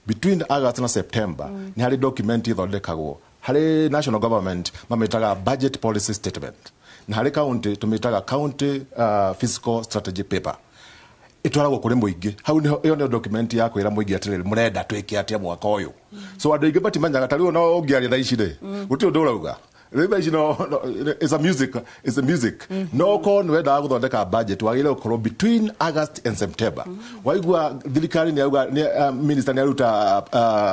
between August na September ni hari document ithondekagwo hari national government mametaga budget policy statement na hari county tumetaga county fiscal strategy paper itwaragwo kuri muingi hau ni yo ni document ya kwira muingi atiriri murenda twike atia mwaka uyu so andu ingi batimanyaga tari no ngiaria tha ici ri guti undu urauga riba ici no is a music no kon wenda guthondeka budget wagire ukorwo between August and September waigua thirikari ni auga minister ni aruta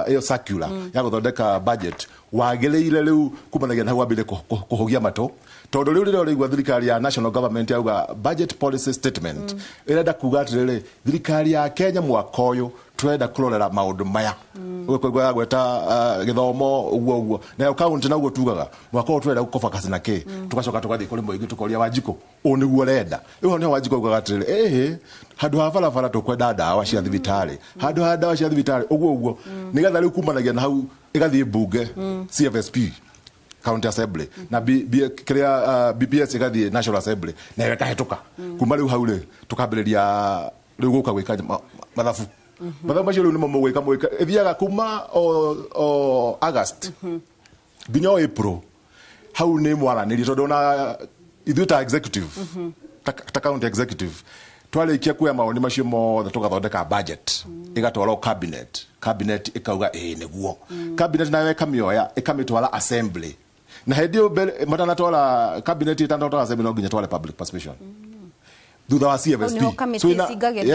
iyo circular ya guthondeka budget wagireire riu kumanagia na hau ambire kuhogia mato tondu riu riro rigwa thirikari ya national government yauga budget policy statement irenda kuga atiriri thirikari ya Kenya mwaka uyu twenda kurorera maundu maya kwigwa ya gweta githomo uguo na county na uguo tugaga mwaka uyu twenda gukoba kasi na ki tugacoka tugathii kuri muingi tukoria Wanjiko uniguo renda iho ni Wanjiko ugaga atiriri handu ha barabara tukwenda dawa cia thibitari handu ha dawa cia thibitari uguo nigetha riu kumanagia na hau igathii bunge CFSP County Assembly na BPS igathii National Assembly na ikahituka kuma riu hau ri tukambiriria riu guka gwika mathabu mathabu macio riu ni mamugwika ithiaga kuma o August nginya April hau ni mwaraniri tondu na ithuĩ ta executive ta county executive twarikia kuya maoni macio mothe tugathondeka budget igatwarwo cabinet ikauga niguo cabinet nayo ikamioya ikamitwara assembly na hedio matana twara cabinet itanatwara assembly no nginya twara public participation thutha wa CFSP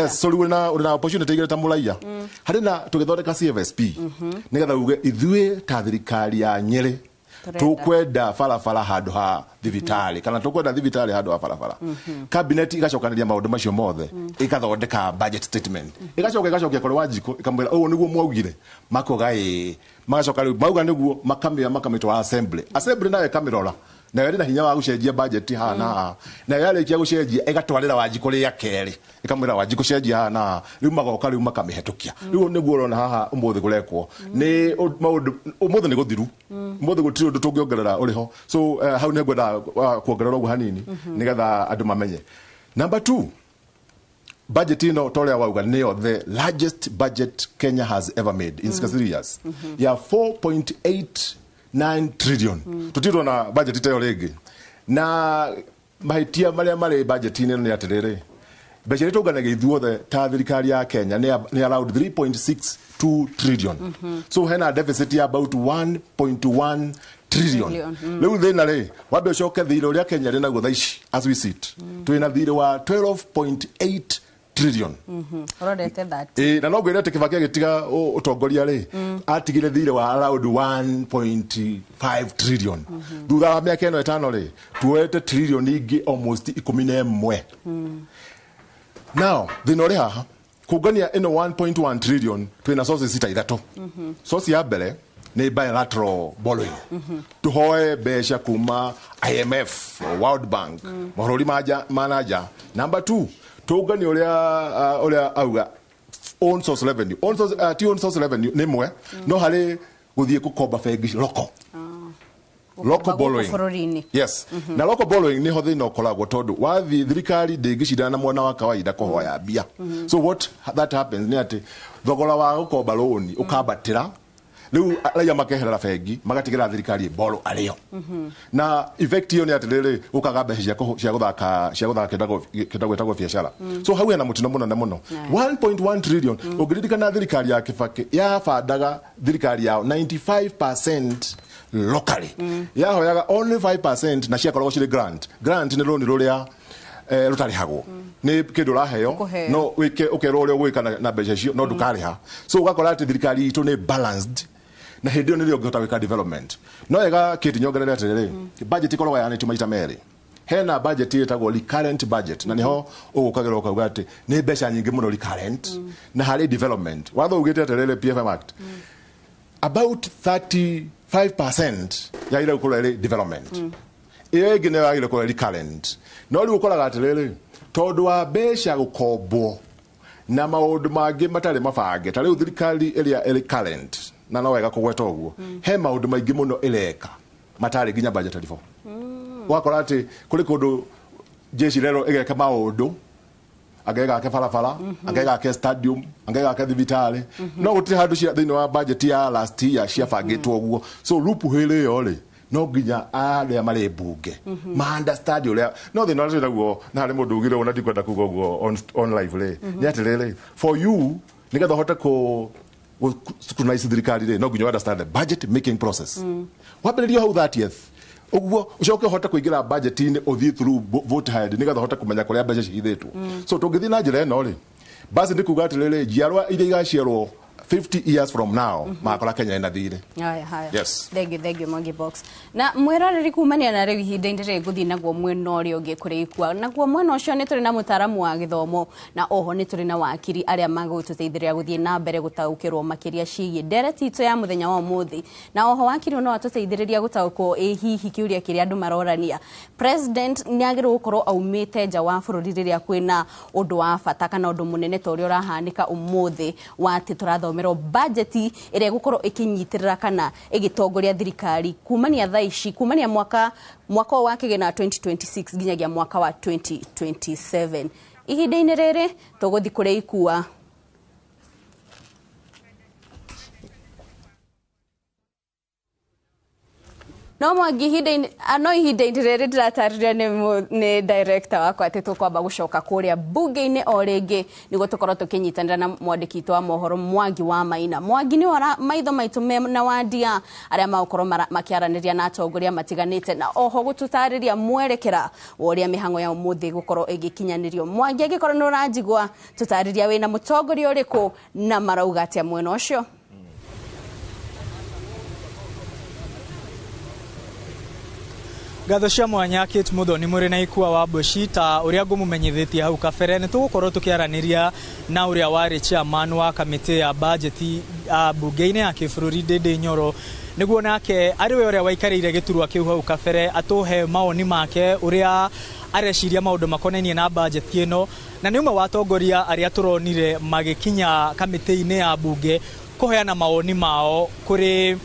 so una opportunity igire ta mulaia hari na tugithondeka CFSP nigetha uge ithuĩ ta thirikari ya Nyeri tukwenda farafara handu ha thibitari kana tukwenda thibitari handu ha farafara cabinet igacokaniria maundu macio mothe igathondeka budget statement igacokia kuri Wanjiko ikamwira uguo niguo mwaugire makoga magacoka riu mauga niguo makamitwara assembly nayo ikamirora na yari na hinya wa gucenjia budget hana na yari kia gucenjia igatwarira Wanjiko ria keri ikamwira Wanjiko cenjia hana riu magoka riu makamihetokia riu niguo urona haha umuthi gurekwo ni maundu umuthi ni guthiru umuthi gutiri undu tungiongerera uriho so hau ni ngwenda kuongerera uguo hanini nigetha andu mamenye. Number 2, budget ino toria wauga niyo the largest budget Kenya has ever made in 6 years ya 4.89 trillion tutirwo na budget itayo rigi na mahitia maria mari budget ino ni atiriri mbeca iria tunganagia ithuothe ta thirikari ya Kenya ni allowed 3.62 trillion so hena deficit ya about 1.1 trillion riu thina ri wambe ucoke thire uria Kenya ri naguo thaici as we sit twina thire wa 12.8 trillion Rodete that na no gwirete Kibaki agitiga utongoria ri atigire thire wa around 1.5 trillion thutha wa miaka ino etano ri tuwete trillion ingi almost 11 now thina ri haha kugania ino 1.1 trillion twina sources sita ithatu source ya mbere ni bilateral borrowing tuhoe besha kuma IMF World Bank mahorori manager. Number 2 tugani uria auga own source revenue own source revenue ni mwe no hari guthie gukomba bengi local borrowing yes na local borrowing ni hothi no koragwo tondu wathi thirikari ndingicindana na mwana wa kawaida kuhoya bia so what that happens ni ati thogora wa gukomba loan ukambatira riu raia makeherera bengi magatigira thirikari boro ario na effect hiyo ni atiriri ukaga mbeca cia guthaka kitagwo biashara so hau hena mutino muno na muno 1.1 trillion ugiririkana thirikari ya Kibaki ya bandaga thirikari yao 95% locally yahoyaga only 5% na ciakoragwo ciri grant ni loan ruria rutarihagwo ni kindu raheo no wike ukerwo uria gwika na mbeca cio no ndukariha so ugakora ati thirikari itu ni balanced na hindi yo nirio ngota wika development no ega kiti nyongerera atiriri budget ikoragwo yani tumaita meri hena budget itagwo recurrent budget na niho ugukagira ukauga ati ni mbeca nyingi muno recurrent na hari development watho ugite atiriri PFM Act about 35% ya ile ukora development ege ne ile ukora recurrent no ri ukoraga atiriri tondu wa mbeca gukombwo na maundu mangi matari mabange tari thirikari iria recurrent na no wega kugweta uguo he maundu maingi muno ireka matari ginya budget 44 wakora ati kuri kundu jeshi rero igeka maundu angega ke barabara angega ke stadium angega ke thibitari no gutire handu cia thini wa budget ya last year cia bangitwo uguo so lupu hele yo ri no nginya aria mari bunge ma understand uria no thina uria naguo na hari mundu ugire ona ndikwenda kuga uguo on live ri ni atiriri for you nigetha hote ko scrutinize thirikari ri no nginya understand the budget making process wambiririo hau 30th uguo ucoke hote kuingira budget ni uthii through vote hide nigetha hote kumenya kuria mbeca cihithitwo so tungithi na njira eno ri basi ndikuga atiriri jiarwa iria igaciarwo 50 years from now makora Kenya ina thire haya yes thank you Mwangi Box na mwiroreri kumania na riu ihinda ndire guthi naguo mwena uri ungi kurikwa naguo mwena ucio ni turi na mutaramu wa githomo na oho ni turi na wakiri aria magututeithiria guthie na mbere gutaukirwo makiria ciigi ndereti itu ya muthenya wa muthi na oho wakiri no atuteithiriria gutaukwo hihi kiuria kiria andu marorania president ni agirwo gukorwo aumite nja wa bururi riria kwina undu wa bata kana undu munene ta uria urahanika umuthi wa ati turathomero budget ire gukorwo ikinyitirira kana igitongoria thirikari kumania thaici kumania mwaka wa kigena 2026 nginyagia mwaka wa 2027 ihinda-ini riri tuguthi kuria ikua no Mwangi ihinda-ini riri ndiratariria ni director wakwa ati tukwamba gucoka kuria bunge-ini o ringi niguo tukorwo tukinyitanira na mwandiki wa mohoro Mwangi wa Maina. Mwangi ni ora maitho maitu na wadia aria magukorwo makiaraniria na atongoria matiganite na oho gututariria mwerekera wa uria mihango ya umuthi gukorwo igikinyanirio. Mwangi agikorwo ni uranjigwa tutariria wina mutongoria uriku na marauga atia mwena ucio. Gatho cia mwanya Kate Muthoni muri na ikua wa Bushi ta uria ngumumenyethetie hau kabere ni tugukorwo tukiaraniria na uria wari chairman wa kamiti ya budget bunge-ini ya kibururi Ndindi Nyoro niguo nake ariwe uria waikarire giturwa kiu hau kabere atuhe maoni make uria areciria maundu makonainie na budget ino na ni umwe wa atongoria aria turonire magikinya kamiti-ini ya bunge kuheana maoni mao kuri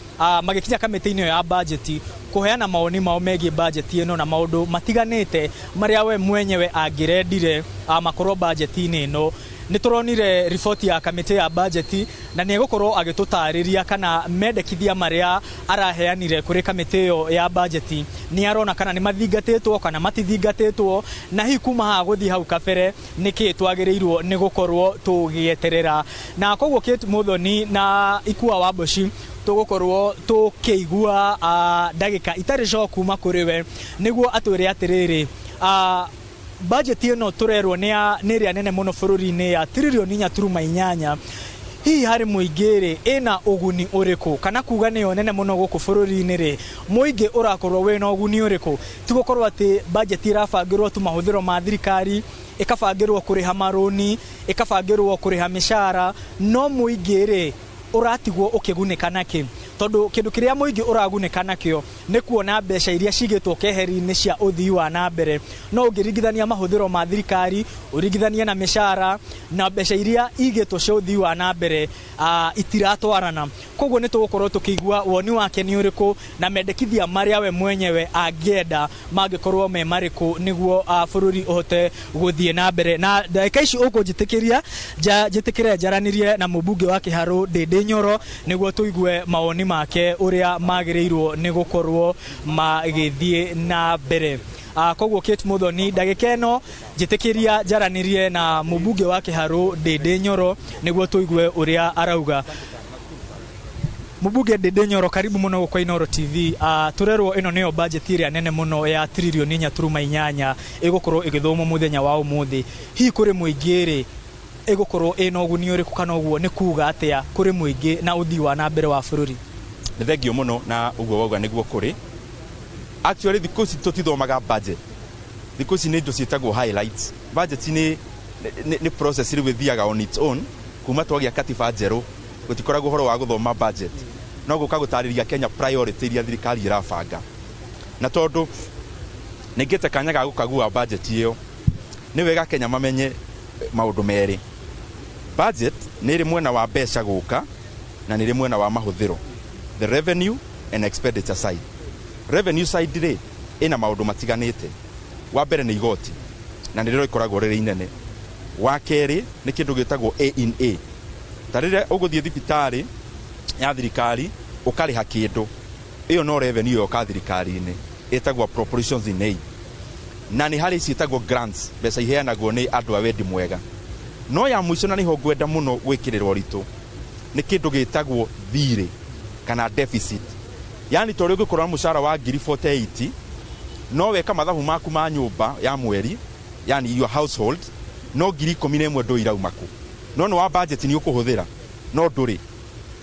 magikinya kamiti-ini ya budget kuheana maoni mao megie budget ino na maundu matiganite maria we mwenyewe angirendire makorwo budget-ini ino ni turonire report ya kamiti ya budget na ni gukorwo agitutariria kana mendekithia maria araheanire kuri kamiti yo ya budget ni arona kana ni mathingatitwo kana matithingatitwo na hi kuma ha guthi hau kabere niki twagirirwo ni gukorwo tugieterera na koguo Kate Muthoni na ikua wa Bushi tugukorwo tukigua ndagika itari jo kuma kuri we niguo atwire atiriri budget ino turerwo ni ria nene muno bururi-ini ya trilioni 4.8 hihi hari muingiri ina uguni uriku kana kuga niyo nene muno guku bururi-ini ri muingi urakorwo wina uguni uriku tigukorwo ati budget irabangirwo tu mahuthiro ma thirikari ikabangirwo kuriha maroni ikabangirwo kuriha mishara no muingi ri uratigwo ukigunika naki tondu kindu kiria muingi uragunika nakio ni kuona mbeca iria cigitwo keheri-ini cia uthii wa na mbere no ungiringithania mahuthiro ma thirikari uringithania na mishara na mbeca iria igitwo cia uthii wa na mbere itiratwarana koguo ni tugukorwo tukigua woni wake ni uriku na mendekithia maria we mwenyewe angienda mangikorwo me mariku niguo bururi uhote guthie na mbere na ndagika ici ukunjitikiria jitikire jaranirie na mubunge wa Kiharu Ndindi Nyoro niguo tuigue maoni make uria magirirwo ni gukorwo magithie na mbere koguo Kate Muthoni ndagika eno jitikiria jaranirie na mubunge wa Kiharu Ndindi Nyoro niguo tuigue uria arauga. Mubunge Ndindi Nyoro karibu muno kwa Inooro TV. Turerwo ino niyo budget iria nene muno ya trilioni 4.8 igukorwo igithomwo muthenya wa umuthi hi kuri muingiri igukorwo ino uguni uriku kana uguo ni kuga atia kuri muingi na uthii wa na mbere wa bururi. Ni thengio muno na uguo wauga niguo kuri actually thikuci tutithomaga budget thikuci ni ndo cietagwo highlights budget ni process iri withiaga on its own kuma twagia katiba njeru gutikoragwo horo wa guthoma budget no guka gutariria Kenya priority iria thirikari irabanga na tondu ningite kanya ga gukagua budget iyo ni wega Kenya mamenye maundu meri budget ni ri mwena wa mbeca guka na ni ri mwena wa mahuthiro the revenue and expenditure side. Revenue side ri ina maundu matiganite wa mbere ni igoti na ndiriro ikoragwo riri inene wa keri ni kindu gitagwo A&A tarire uguthie thibitari ya thirikari ukariha kindu iyo no revenue yo ka thirikari-ini itagwo appropriations in aid na ni hari citagwo grants mbeca iheanagwo ni andu a wendi mwega no ya mwico na niho ngwenda muno gwikirira ritu ni kindu gitagwo thirĩ kana deficit yani tori ugikorwa mushara wa 48 no weka mathabu maku ma nyumba ya mweri yani your household no 11 ndo iraumaku no wa budget ni ukuhuthira no nduri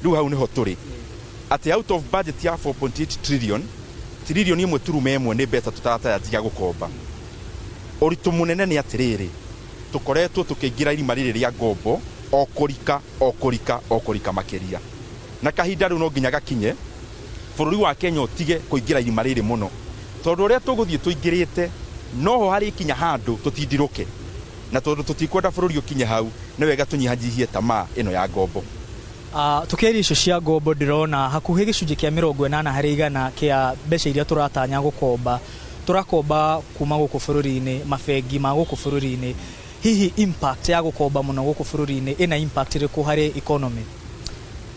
riu hau niho turi ati out of budget ya 4.8 trillion imwe turume imwe ni mbeca tutataya jiga gukomba uritu munene ni atiriri tukoretwo tukiingira irima riri ria ngombo okurika makeria na kahinda riu no nginya gakinye bururi wa Kenya utige kuingira irima riri muno tondu uria tuguthie tuingirite noho hari kinya handu tutindiruke na tondu tutikwenda bururi ukinye hau ni wega tunyihanyihie tamaa ino ya ngombo. Tukeri icio cia ngombo ndirona hakuhi gicunji kia 80 hari igana kia mbeca iria turatanya gukomba turakomba kuma guku bururi-ini mabengi ma guku bururi-ini hihi impact ya gukomba muno guku bururi-ini ina impact iriku hari economy?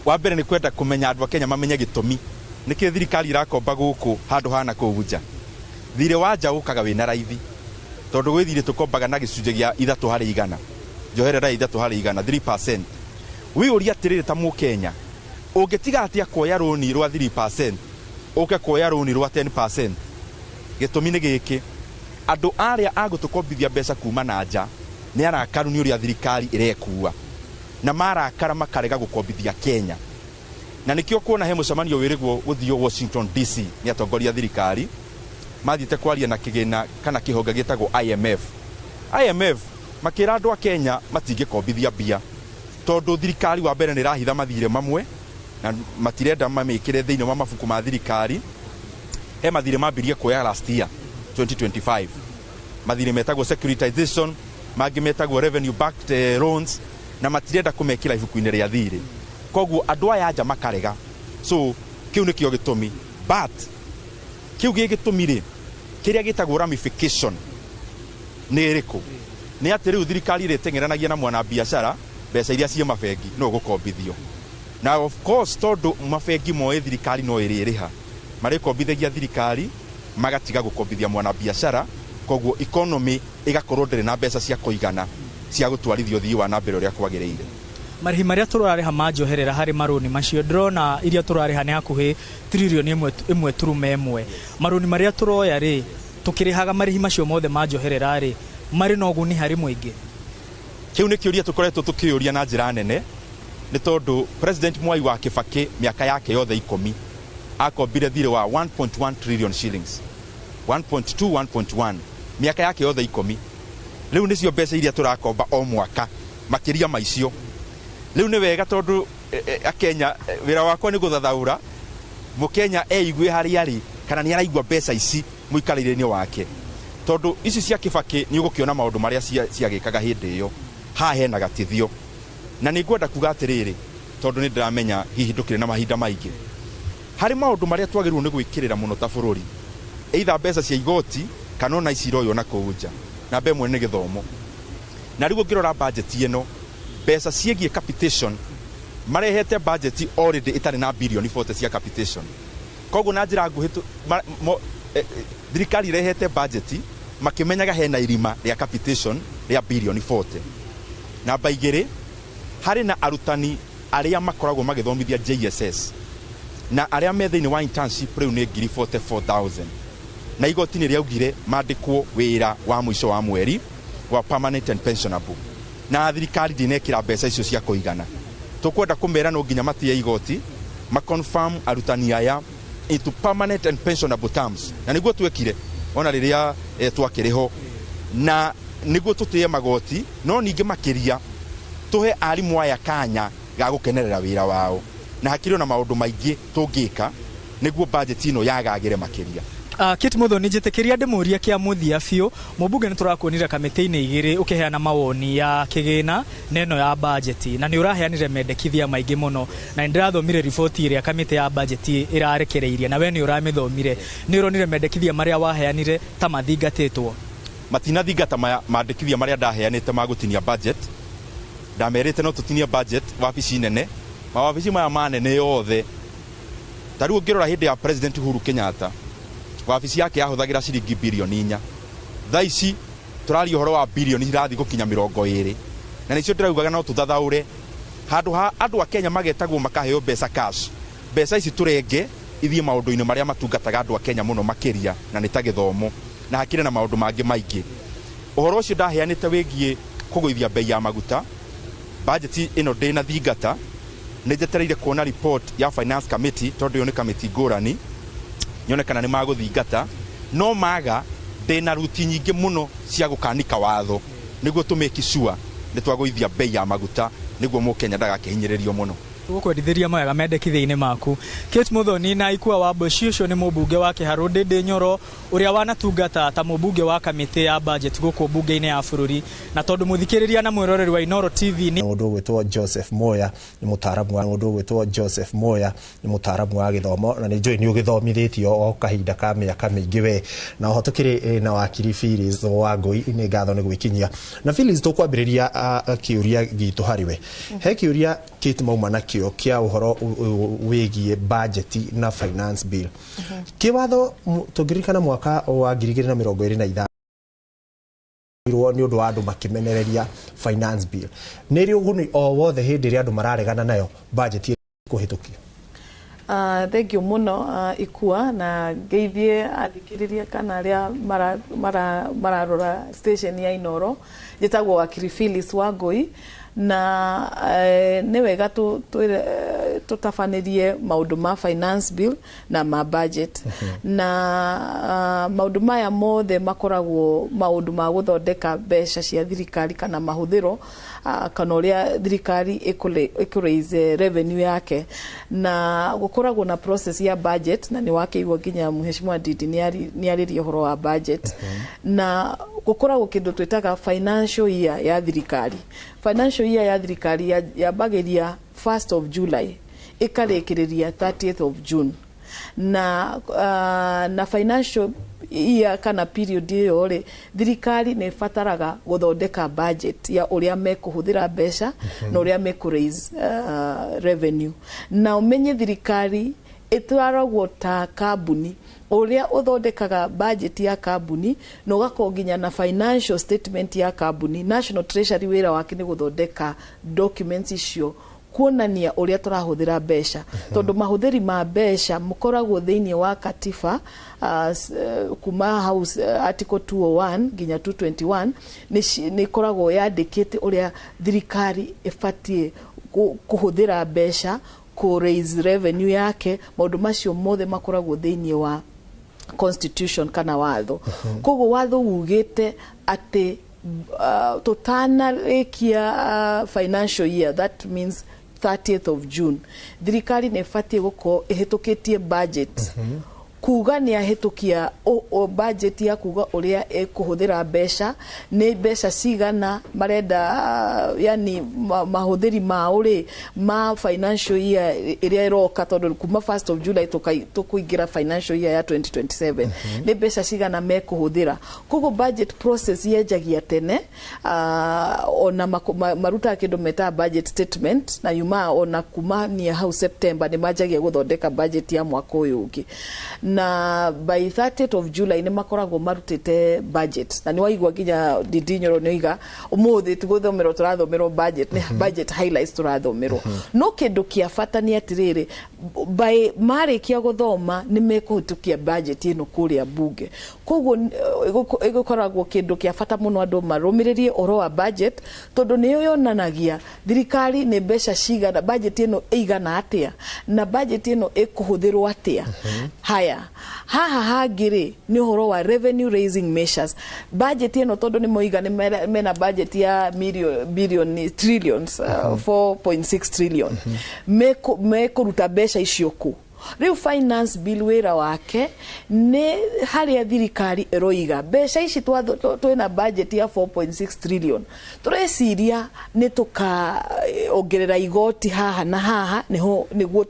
Wa mbere ni kwenda kumenya andu a Kenya mamenye gitumi niki thirikari irakomba guku handu hana kuunja thire wanja ukaga wina raithi tondu gwithire tukombaga na gicunji gia 3 hari 100 njoherera 3 hari 100 3%. Wi uria tirire ta mu Kenya ungetiga atia kuoya roni rwa 3% uke kuoya roni rwa 10%. Gitumi ni giki andu aria agutukombithia mbeca kuma na nja ni arakaru ni uria thirikari irekuwa na marakara makarega gukombithia Kenya na nikio kuona he mucemanio wirigwo guthio Washington DC ni atongoria thirikari mathiite kwaria na kigina kana kihonge gitagwo IMF makira andu a Kenya matingikombithia bia tondu thirikari wa mbere ni rahitha mathire mamwe na matirenda mamikire thiini wa mabuku ma thirikari he mathire mambirie kuoya last year 2025 mathire metagwo securitization mangi metagwo revenue backed loans na matirenda kumekira ibuku-ini ria thiri koguo andu aya anja makarega so kiu nikio gitumi but kiu gitumi ri kiria gitagwo ramification ni iriku ni ati riu thirikari ri tengeranagia na mwana biashara mbeca iria cie mabengi no gukombithio na of course tondu mabengi moe thirikari no iririha marikombithagia thirikari magatiga gukombithia mwana biashara koguo economy igakorwo ndire na mbeca cia kuigana cia gutwarithio thii wa nambere uria kwagiriire. Marihi maria turariha manjoherera hari maroni macio drona iria turariha ni hakuhi trillion imwe turume imwe maroni maria turoya ri tukirihaga marihi macio mothe manjoherera ri mari no guni hari muingi. Kiu ni kiuria tukoretwo tukiuria na njira nene ni tondu President Mwai wa Kibaki miaka yake yothe 10 akombire thire wa 1.1 trillion shillings 1.1 miaka yake yothe 10 riu nicio mbeca iria turakomba o mwaka makiria maicio riu ni wega tondu Kenya wira wakwa ni guthathaura Mukenya eigwe hari ari kana ni araigwa mbeca ici muikarire-ini wake tondu ici cia Kibaki ni ugukiona maundu maria ciagikaga hindi iyo ha hena gatithio na ni ngwenda kuga atiriri tondu ni ndiramenya hihi ndukire na mahinda maingi hari maundu maria twagirwo ni gwikirira muno ta bururi either mbeca cia igoti kana ona ici royo na kuunja na mbe mwene githomo na riu ngirora budget ino mbeca ciegie capitation marehete budget already itari na billion 40 cia capitation koguo na njira nguhitu thirikari rehete budget makimenyaga hena irima ria capitation ria billion 40 na baigire hari na arutani aria makoragwo magithomithia JSS na aria me thiini wa internship riu ni 44,000 na igoti ni riaugire mandikwo wira wa mwisho wa mweri wa permanent and pensionable na thirikari dinekira mbeca icio cia kuigana tukwenda kumera no nginya matia igoti ma confirm arutani aya into permanent and pensionable terms na niguo twekire ona riria twakiriho na niguo tutie magoti no ningi makiria tuhe arimu aya kanya ga gukenerera wira wao na hakiri na maundu maingi tungika niguo budget ino yagagire makiria. Kit Muthoni njitikiria ndimuria kia muthia biu mubunge ni turakuonira kamiti-ini igiri ukiheana mawoni ya kigina neno ya budget na ni uraheanire mendekithia maingi muno na ndirathomire report iria kamiti ya budget irarekereirie na we ni uramithomire ni uronire mendekithia maria waheanire ta mathingatitwo matinathingata mandikithia maria ndaheanite magutinia budget ndamerite no tutinia budget wabici nene mawabici maya manene yothe tari ungirora hindi ya President Uhuru Kenyatta wabici yake yahuthagira ciringi bilioni 4 thaici turari uhoro wa bilioni irathi gukinya 20 na nicio ndiraugaga no tuthathaure handu ha andu a Kenya magetagwo makaheo mbeca cash mbeca ici turenge ithie maundu-ini maria matungataga andu a Kenya muno makiria na nitagithomo na hakire na maundu mangi maingi uhoro ucio ndaheanite wigie kuguithia bei ya maguta budget ino ndina thingata nijetereire kuona report ya finance committee tondu yo ni committee ngurani nyone kana ni maguthingata no maga ndina ruti nyingi muno cia gukanika watho niguo tumeki sure nitwaguithia bei ya maguta niguo mukenya ndagakihinyiririo muno tukwendithiria mawega mendekithia-ini maku. Kate Muthoni na Ikua wa Bushi ucio ni mubunge wa Kiharu Ndindi Nyoro uria wanatungata ta mubunge wa kamiti ya budget guku bunge-ini ya bururi na tondu muthikiriria na mwiroreri wa Inoro TV ni mundu gwitwo Joseph Moya ni mutaramu wa mundu gwitwo Joseph Moya ni mutaramu wa githomo na ni njui ni ugithomithitio o kahinda ka miaka mingi we na hotukiri na wakiri Phyllis Wangui ni ngatho ni gwikinyia na Phyllis tukwambiriria kiuria gitu hariwe he kiuria Kate mauma na kio kia uhoro wigie budget na finance bill kiwatho tugirikana mwaka wa 2025 ni undu wa andu makimenereria finance bill niri uguni o wothe hindi ri andu mararegana nayo budget kuhitukia thank you muno Ikua na geithie athikiriria kana aria mararora station ya Inoro jetagwo wakiri Phyllis Wangui na ne wega tutafanirie maundu ma finance bill na ma budget na maundu maya mothe makoragwo maundu ma guthondeka mbeca cia thirikari kana mahuthiro kana uria thirikari ikuraise revenue yake na gukoragwo na process ya budget na ni wakeigwo nginya Mheshimiwa Ndindi ni aririe horo wa budget na gukoragwo kindu twitaga financial year ya thirikari. Financial year ya thirikari yabagiria 1st of July ikarekereria 30th of June na financial year kana period iyo ri thirikari ne fataraga guthondeka budget ya uria mekuhuthira mbeca na uria mekuraise revenue na umenye thirikari itwaragwo ta kambuni uria uthondekaga budget ya kambuni no gakonginya na financial statement ya kambuni. National Treasury wira wake ni guthondeka documents icio kuonania uria turahuthira mbeca tondu mahuthiri ma mbeca mukoragwo thiini wa katiba kuma house article 201 nginya 221 ni koragwo yandikite uria thirikari ifatie kuhuthira mbeca ku raise revenue yake maundu macio mothe makoragwo thiini wa constitution kana watho koguo watho ugite ati tutanarekia financial year that means 30th of June thirikari nefatie guko ihitukitie budget kuga ni ahitukia o budget ya kuga uria ekuhuthira mbeca ni mbeca cigana marenda yani mahuthiri ma uri ma financial year iria iroka tondu kuma 1st of July tukuingira financial year ya 2027 ni mbeca cigana mekuhuthira koguo budget process yejagia tene ona maruta kindu meta budget statement na yuma ona kuma ni hau September ni majagia guthondeka budget ya mwaka uyu ungi na by 30th of July ni makoragwo marutite budget na ni waigwa nginya Ndindi Nyoro niiga umuthi tuguthomero turathomero budget ni budget highlights turathomero no kindu kia fata ni atiriri by marikia guthoma ni mekuhitukia budget ino kuria bunge koguo igukoragwo kindu kia fata muno andu marumiririe oro wa budget tondu ni yonanagia thirikari ni mbeca cigana budget ino igana atia na budget ino ikuhuthirwo atia haya haha hagiri ni horo wa revenue raising measures budget ino tondu ni moiga ni mena budget ya billion trillions 4.6 trillion mekuruta mbeca icio ku riu finance bill wira wake ni haria thirikari eroiga mbeca ici twina budget ya 4.6 trillion tureciria ni tukaongerera igoti haha na haha niguo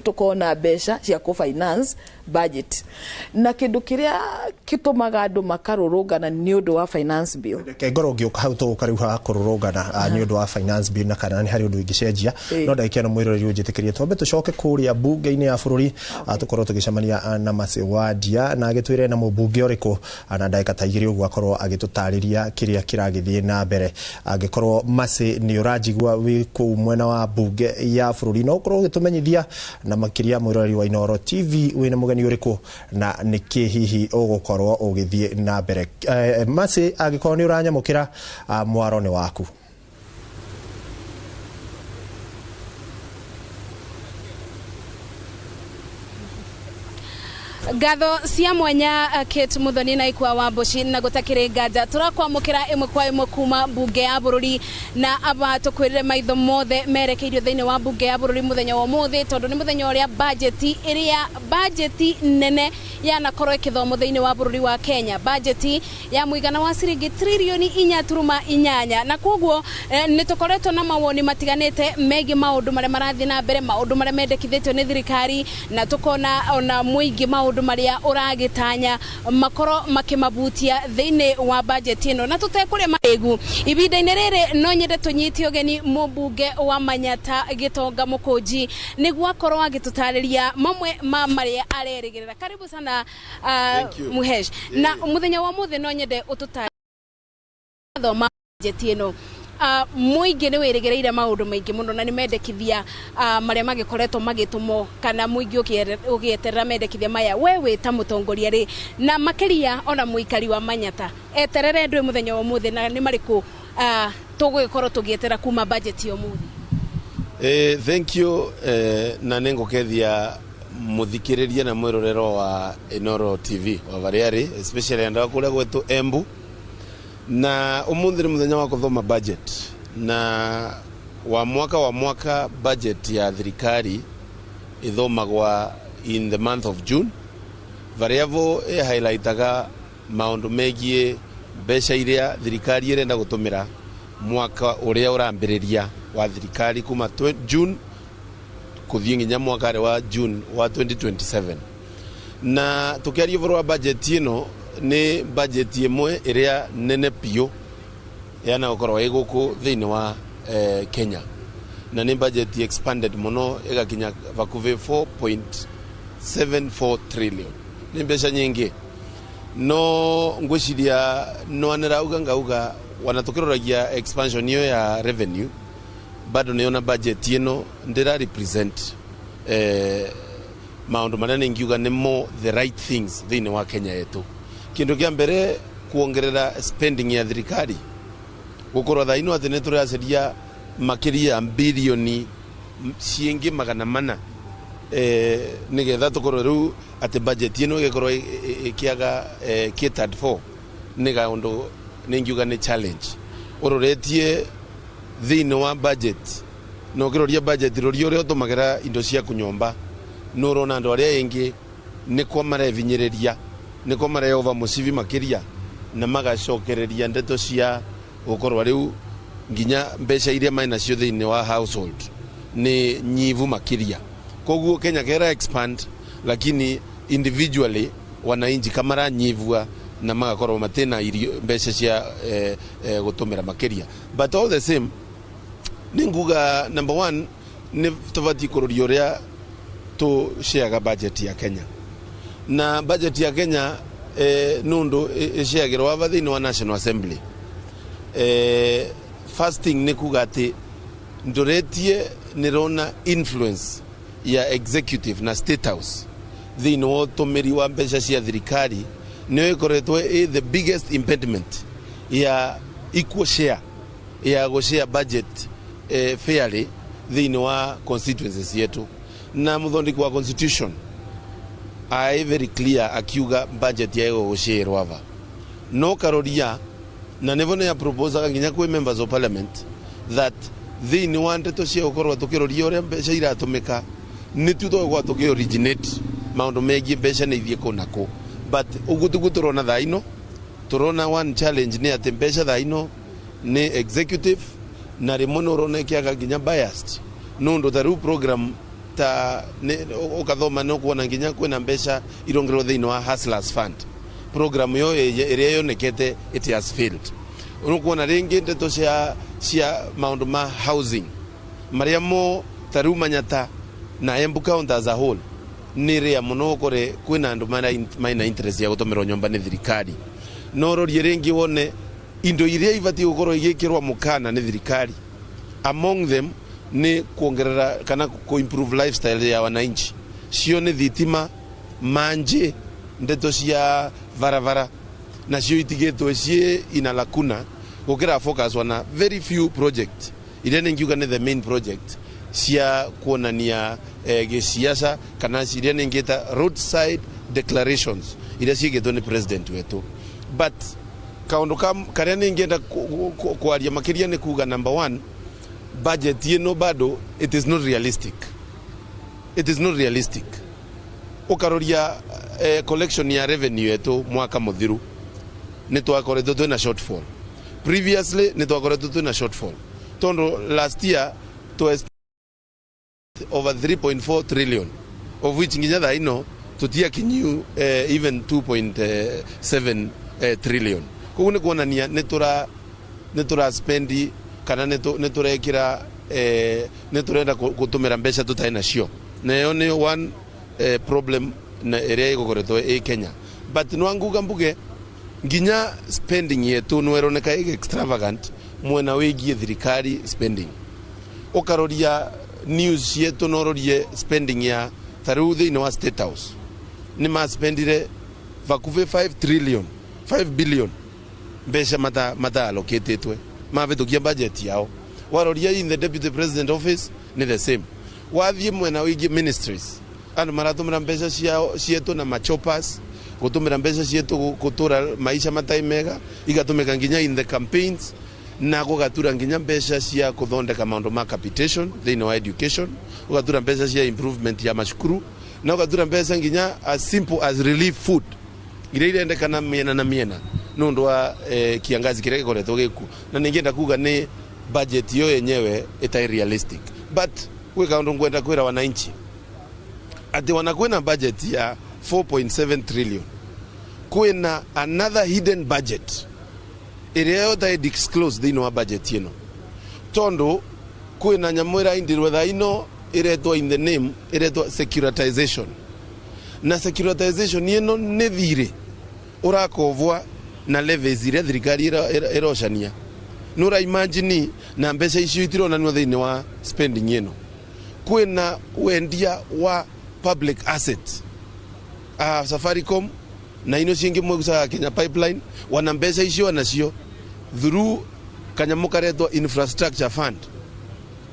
tukona mbeca cia ku finance budget na kindu kiria kitumaga andu makarurungana ni undu wa finance bill ngoro ngioka hau tukariuha kururungana ni undu wa finance bill na kana ni hari undu ingicenjia no ndaikia na mwirori unjitikirie twambe tucoke kuria bunge-ini ya bururi tukorwo tugicemania na Masi Wadia na agitwire na mubunge uriku na ndaika ta igiri uguo akorwo agitutariria kiria kiragithie na mbere angikorwo Masi ni urajigwa wi ku mwena wa bunge ya bururi no ukorwo gitumenyithia na makiria mwirori wa Inooro TV wina mugeni uriku na niki hihi ugukorwo ugithie na mbere Masi agikorwo ni uranyamukira mwaro ni waku. Gatho cia mwanya Kate Muthoni na Ikwa Wambuchi na gutakire nganja turakwamukira imwe kwa imwe kuma bunge ya bururi na aba tukwirire maitho mothe merekeirio thiini wa bunge ya bururi muthenya wa muthi tondu ni muthenya uria budget nene ya nakorwo ikithomo thiini wa bururi wa Kenya budget ya muigana wa ciringi trilioni 4.8 na koguo ni tukoretwo na mawoni matiganite megi maundu maria marathi na mbere maundu maria mendekithitio ni thirikari na tukona ona muingi maundu maria uragitanya makoro makimabutia thiini wa budget ino na tutekuria maregu ibinda-ini riri no nyende tunyiti ogeni mubunge wa Manyata Gitonga Mukunji niguo akorwo agitutariria mamwe ma maria arerigirira. Karibu sana Muhesh. Na muthenya wa muthi no nyende ututari thoma budget ino muingi ni wirigireire maundu maingi muno na ni mendekithia maria magikoretwo magitumo kana muingi ugieterera mendekithia maya wewe ta mutongoria ri na makiria ona muikari wa Manyata eterere ndwe muthenya wa muthi na ni mariku tugugikorwo tugietera kuma budget yo muthi. Thank you na nengukethia muthikiririe na mwirorero wa Inooro TV wa variari especially anda kule gwetu Embu na umuthi ni muthenya wa kuthoma budget na wa mwaka budget ya thirikari ithomagwa in the month of June variavo highlightaga maundu megie mbeca iria thirikari irenda gutumira mwaka uria urambiriria wa thirikari kuma June kuthie nginya mwaka wa June wa 2027 na tukiaria voro budget ino ni budget imwe iria nene pio yana ukorwo iguku thiini wa Kenya na ni budget expanded muno igakinya vakuve 4.74 trillion ni mbeca nyingi no ngwiciria no anarauga ngauga wanatukiruragia expansion hiyo ya revenue bado niona budget ino ndira represent maundu manene ngiuga ni more the right things thiini wa Kenya yetu. Kindu kia mbere kuongerera spending ya thirikari gukorwo thaino ati nituraceria makiria bilioni ciingi magana mana nigetha tukorwo riu ati budget ino igikorwo ikiaga catered for niga undu ningiuga ni challenge uroretie thiini wa budget no kiroria budget rorio rio tumagira indo cia kunyomba no rona andu aria ingi ni kwa marevinyiriria niko marayova musivi makiria na magacokereria ndeto cia gukorwa riu nginya mbeca iria maina cio thiini wa household ni nyivu makiria koguo Kenya kera expand lakini individually wananchi kamara nyivua na magakorwo matena mbeca cia gutumira makiria but all the same ninguga number 1 ni tuvati kuroria uria tu share budget ya Kenya na budget ya Kenya nundu ishiagirwo ava thiini wa National Assembly fasting ni kugati ndoretie nirona influence ya executive na state house thiini wa utumiri wa mbeca cia thirikari niyo ikoretwo the biggest impediment ya equal share ya gushare budget fairly thiini wa constituencies yetu na muthondeki wa constitution I very clear akiuga budget ya gushirwa ava no karoria na nevone ya proposal nginya kwi members of parliament that thiini wa ndeto cia ukorwo tukiroria uria mbeca iratumika nä tu twagwa tå kä originate maå ndå megiä mbeca nä ithiä kå na kå but å guo tiguo tå rona thaa ino tå rona one challenge nä atä mbeca thaa ino nä executive na rä mwe nä å rona kä aga nginya biased no ndå ta rä u program ta å kathoma no kuona nginya kwä na mbeca irongerwo thä inä wa Hustlers Fund program yo ä rä a yonekete it has failed å kuona rä ngä ndeto cia maå ndå ma housing marä a mo ta rä u Manyata na Embu County as a whole nä rä a må no kore kwä na andå maina interest ya gå tå mä rwo nyomba nä thirikari no rorie rä ngä wone indo iria ibatiä gå korwo igä kä rwa må kana nä thirikari among them ni kuongerera kana ku improve lifestyle ya wananchi cio ni thitima manje ndeto cia varavara na cio itigetwo cie ina lakuna gukira focus wana very few project ile ningiuga ni the main project cia kuonania gisiasa kana ciria ningita roadside declarations ile cigetwo ni president wetu but kaundu karia ningienda kwaria makiria ni kuga number 1 budget yeno bado it is not realistic ukaroria collection ya revenue yetu mwaka muthiru ni twakoretwo twina shortfall previously ni twakoretwo twina shortfall tondo last year to over 3.4 trillion of which nginya thaa ino tutia kinyu even 2.7 trillion koguo ni kuonania ni tura spendi kana nä tå rekera nä tå renda gå tå mä ra mbeca tå tarä nacio nayo nä one problem ä rä a ä gåkoretwo ä Kenya but nä wanguga mbuge nginya spending yetu nä weroneka ä extravagant mwena wä giä thirikari spending å karoria news yetu no rorie spending ya tarä u thä inä wa State House nä maspendire vakuve 5 billion mbeca mata allocatetwe mavitukia budget yao waroria in the deputy president office ni the same wathie mwena wigi ministries andu maratumira mbeca cietu na machoppers gutumira mbeca cietu gutura maisha matai mega igatumika nginya in the campaigns na gugatura nginya mbeca cia kuthondeka maundu ma capitation thini wa education ugatura mbeca cia improvement ya mashukuru na ugatura mbeca nginya as simple as relief food ire irendekana miena na miena nundu wa kiangazi kire gikoretwo giku na ningienda kuga ni budget yo yenyewe ita realistic but we kaundu ngwenda kwira wananchi ati wanakwena budget ya 4.7 trillion kwena another hidden budget area yo ta disclose thino wa budget yeno tondo kwena nyamwira indirwe tha ino iretwa in the name iretwa securitization na securitization yeno ne thire urakovwa na levies iria thirikari irocania nura imagine na mbeca icio itirona thĩinĩ wa spending yeno kwina wendia wa public assets Safaricom na ino cingi mwegucaga Kenya Pipeline wana mbeca icio nacio through kanyamu karetwo infrastructure fund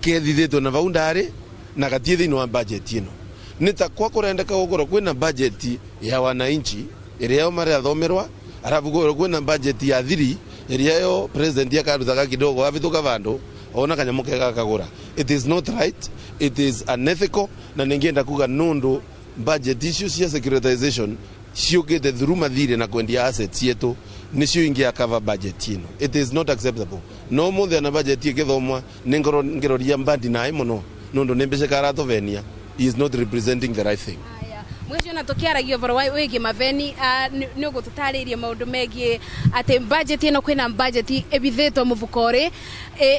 kethithitwo na vaundari na gatie thĩinĩ wa budget yeno nita kwa kurendeka gukoro kwina budget ya wananchi iria yo mari athomerwa arabu kwina budget ya thiri iria yo president yakarutaga kidogo avituka vandu ona kanyamu kega kagura it is not right, it is unethical na ningienda kuga nundu budget icio cia securitization ciukite through mathire na kwendia assets yetu nicio ingia cover budget ino it is not acceptable no muthe na budget ikithomwa ningiroria mbandi nae muno nundu nimbece karato venia he is not representing the right thing. Mwezi na tukiaragio varo wigi maveni ni ugututariria maundu megie ati budget ino kwina budget ebithetwo muvukori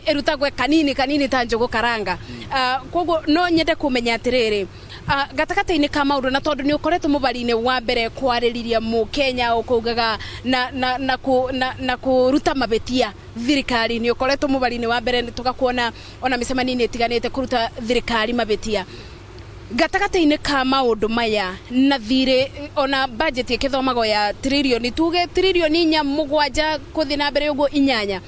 irutagwe kanini ta njogo karanga koguo no nyende kumenya atiriri gatakata-ini ka maundu na tondu ni ukoretwo mubari-ini wa mbere kwaririria Mukenya ukugaga na kuruta mabetia thirikari ni ukoretwo mubari-ini wa mbere tugakuona ona micemani-ini itiganite kuruta thirikari mabetia gatakata-ini ka maundu maya na thire ona budget ikithomago ya trilioni tuge trilioni 4 kuthi na mbere uguo 8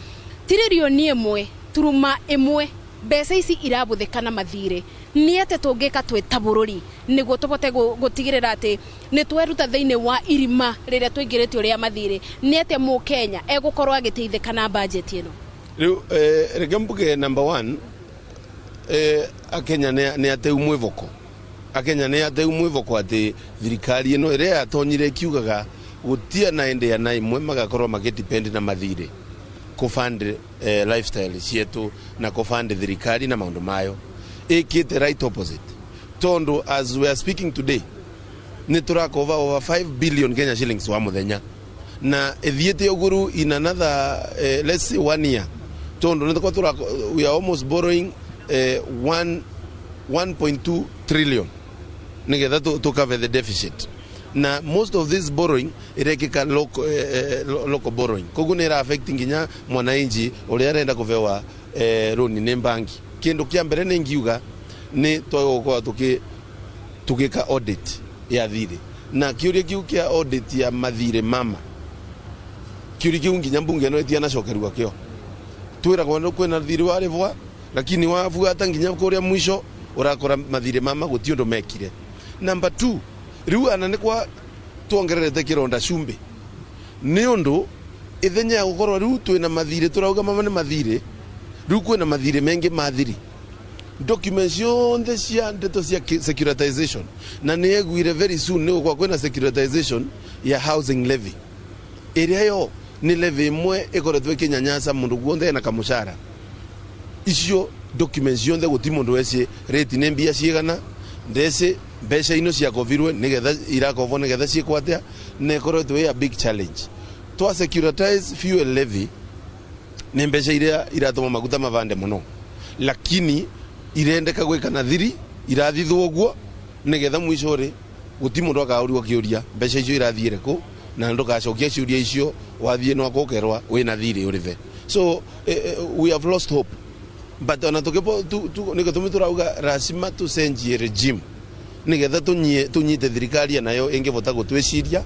trilioni 1 turuma 1 mbeca ici irabuthikana mathire ni ate tungika twita bururi niguo tubote gutigirira ati ni tweruta thiini wa irima riria twingiritio ria mathire ni ate Mukenya egukorwo agiteithikana budget ino riu regembuge number 1 akenya ni ate umwivoko akenya ne ateu mwivoko ati thirikari ino ire atonyire kiugaga gutia na ende ya nai mwe magakorwo magedepend na mathire ku fund lifestyle cietu na ku fund thirikari na maundu mayo ikite right opposite tondo as we are speaking today ni turakova over 5 billion Kenya shillings wa muthenya na ethiete oguru in another let's say 1 year tondo ni we are almost borrowing 1.2 trillion nigetha to cover the deficit na most of this borrowing irekika local borrowing kogu nira affecting nginya mwananchi uri arenda kuvewa loan ne banki kindu kia mbere ne ngiuga ni twagokorwa tukika audit ya thire na kiuria kiu kia audit ya mathire mama kiuria kiu nginya mbunge no etia na cokerwa kio twira kwena thire wa revwa lakini wafuata nginya kuria mwisho urakora mathire mama gutiondo mekire. Number 2 riu anane kwa tuongererete kironda cumbi ni undu ithenya ya gukorwo riu twina mathire turauga mama ni mathire riu kwina mathire mengi mathiri documents yonthe cia ndeto cia securitization na ni egwire very soon ni kwa kwina securitization ya housing levy area yo ni levy imwe ikoretwe kinyanyasa mundu guonthe na kamushara icio documents yonthe guti mundu wese rate ne mbia ciigana ndese mbeca ino cia kovirwe nigetha irakovo nigetha ciikwatia ne koretwe ya big challenge to securitize fuel levy ni mbeca iria iratoma maguta mavande muno lakini irendeka gwikana thiri irathithwo guo nigetha mwisho ri guti mundu akauriwa kiuria mbeca icio irathiire ku na ndugacokia ciuria icio wathie no akokerwa wina thiri urive so we have lost hope but ona tukipo nigetumi turauga rasima tucenjie regime nigetha tunyite thirikari nayo ingivota gutwiciria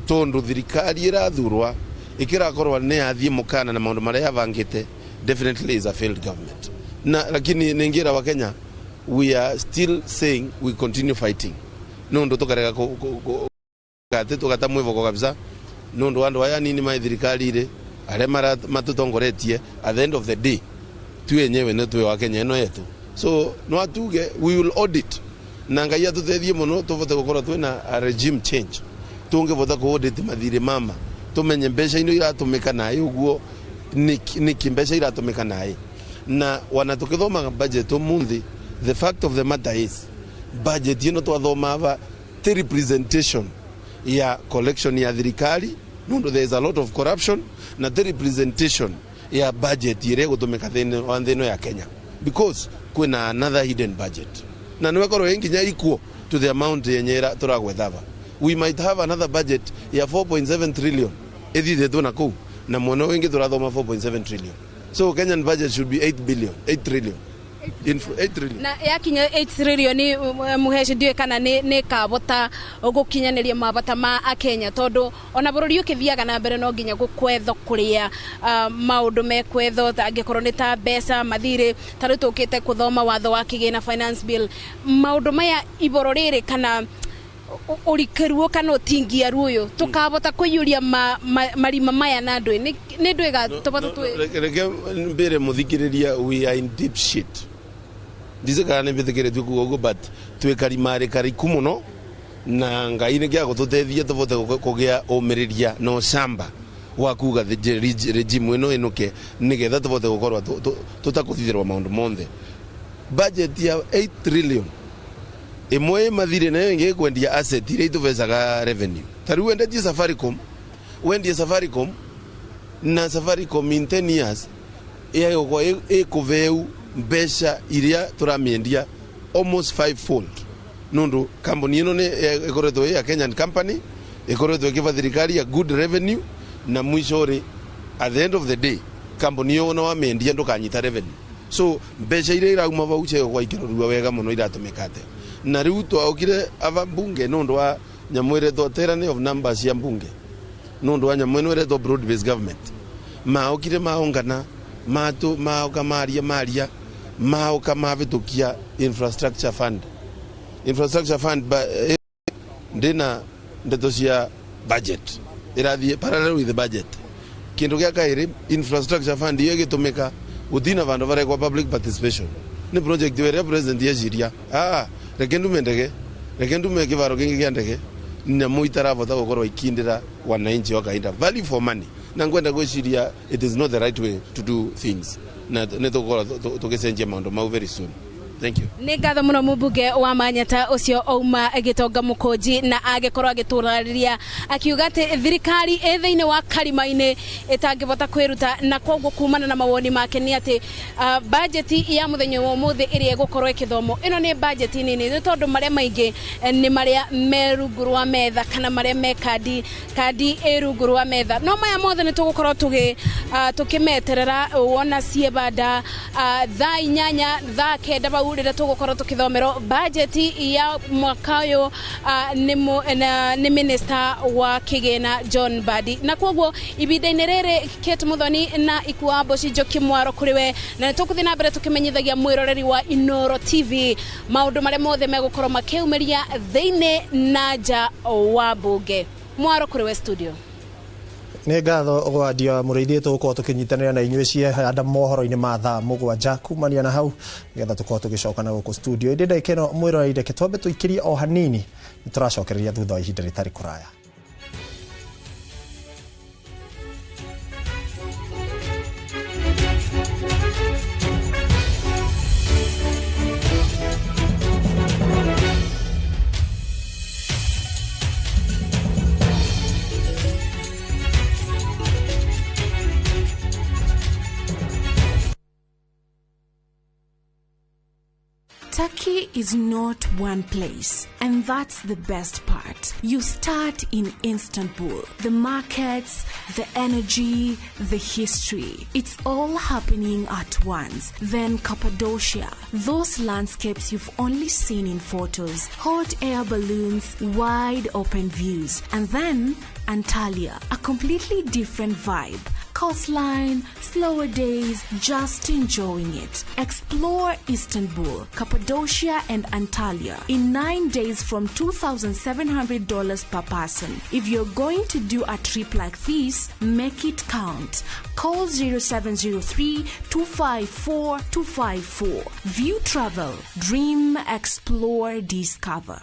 tondu thirikari irathurwa ikirakorwa ne athie mukana na maundu maria yavangite definitely is a failed government na lakini ningira wa Kenya we are still saying we continue fighting nundu tukareka tukata mwivoko kabisa nundu andu aya nini mai thirikari ire are matutongoretie at the end of the day tuenyewe ne tuwe wa Kenya eno yetu so no atuge we will audit na ngai atutethie muno tuvote gukora twina a regime change tungivota ku audit mathire mama tumenye mbeca ino iratumika nayo uguo ni kimbeca iratumika nayo na wanatukithoma budget umuthi the fact of the matter is budget ino twathoma ava the representation ya collection ya thirikari nundu there is a lot of corruption na the representation ya budget ire gutumika thino ya Kenya because kuna another hidden budget na niwe korwo nginya equal to the amount yenyera turagwethava we might have another budget ya 4.7 trillion ethithetwo na kuu na mwono wingi turathoma 4.7 trillion so Kenyan budget should be 8 trillion na yakinya 8 trillion ni muheci ndiwe kana ni kabota gukinyaniria mabata ma akenya tondu ona bururi ukithiaga na mbere no nginya gukwetho kuria maundu mekwetho angikorwo ni ta mbeca mathire taru tukite kuthoma watho wa kigina finance bill maundu maya iboro riri kana urikeruo kana utingia ruyo tukabota kuyuria marima maya na ndwe ni ndwega tobota reke mbere muthikiriria we are in deep shit ndize kana mbitekere tukugo but twekarimare kariku muno na ngai ni gya gututethia tuvote kugia umiriria no shamba wa kuga the regime eno enoke nigetha tuvote gukorwa tutakuthithirwa maundu monthe budget ya 8 trillion imwe mathire nayo nge kwendia asset ile ituvezaga revenue tari wendie Safaricom na Safaricom in 10 years iyo kwa ekuveu mbeca iria turamiendia almost 5-fold nundu company ino ne ikoretwo ya Kenyan company ikoretwo kiva thirikari ya good revenue na mwisho ri at the end of the day company yo no wamendia ndukanyita revenue so mbeca iria irauma vauche kwa ikirorua wega muno iratumikate na riu twaukire ava mbunge nundu wa nyamwire tyranny of numbers ya mbunge nundu wa nyamwire broad based government maukire maongana mauka maria mauka mavitukia infrastructure fund ndina ndeto cia budget irathie parallel with the budget kindu gya kairi infrastructure fund iyo gitumika uthina vandu varekwa public participation ni project where president yejiria rekendu mendege reke ndume kivaro kingi kia ndege na muitarabota gukorwo ikindira wananchi wa kawaida value for money na ngwenda gwiciria it is not the right way to do things na netukora tugicenjia maundu mau very soon. Thank you. Nĩ ngatho mũno mũmbunge wa Manyata ũcio ouma Gitonga Mũkũnji na agĩkorwo agĩtũrarĩria akiuga atĩ thirikari thĩinĩ wa karima-inĩ ĩtangĩbota kwĩruta na kwoguo kumana na mawoni make nĩ atĩ bajeti ya mũthenya wa ũmũthĩ ĩrĩa ĩgũkorwo ĩkĩthomwo ĩno nĩ bajeti nini nĩ tondũ marĩa maingĩ nĩ marĩa me rungu rwa metha kana marĩa me kandi ĩ rungu rwa metha no maya mothe nĩ tũgũkorwo tũkĩmeterera wona ciebanda thaa 8 thaa 9 bau rĩrĩa tũgũkorwo tũkĩthomerwo bajeti ya mwaka ũyũ nĩ minister wa kĩgĩna John Mbadi na kwoguo ibinda-inĩ rĩrĩ Kate Muthoni na Ikua Mboci Njoki Mwaro kũrĩ we na tũkũthiĩ na mbere tũkĩmenyithagia mwĩroreri wa Inooro TV maũndũ marĩa mothe megũkorwo makĩumĩria thĩinĩ na nja wa mbunge. Mwaro kũrĩ we studio. Nĩ ngatho gwadia mũrĩithie tũgũkorwo tũkĩnyitanĩra na inyuĩ ciehanda mohoro-inĩ ma thaa 7 kumania na hau nĩgetha tũkorwo tũgĩcoka na gũkũ studio ĩndĩ ndagĩka ĩno mwĩroreri reke twambe tũikĩrie o hanini nĩ tũracokereria thutha wa ihinda rĩtarĩ kũraya. Turkey is not one place, and that's the best part. You start in Istanbul. The markets, the energy, the history. It's all happening at once. Then Cappadocia. Those landscapes you've only seen in photos. Hot air balloons, wide open views. And then Antalya, a completely different vibe. Coastline, slower days, just enjoying it. Explore Istanbul, Cappadocia and Antalya in 9 days from $2,700 per person. If you're going to do a trip like this, make it count. Call 0703-254-254. View Travel. Dream, explore, discover.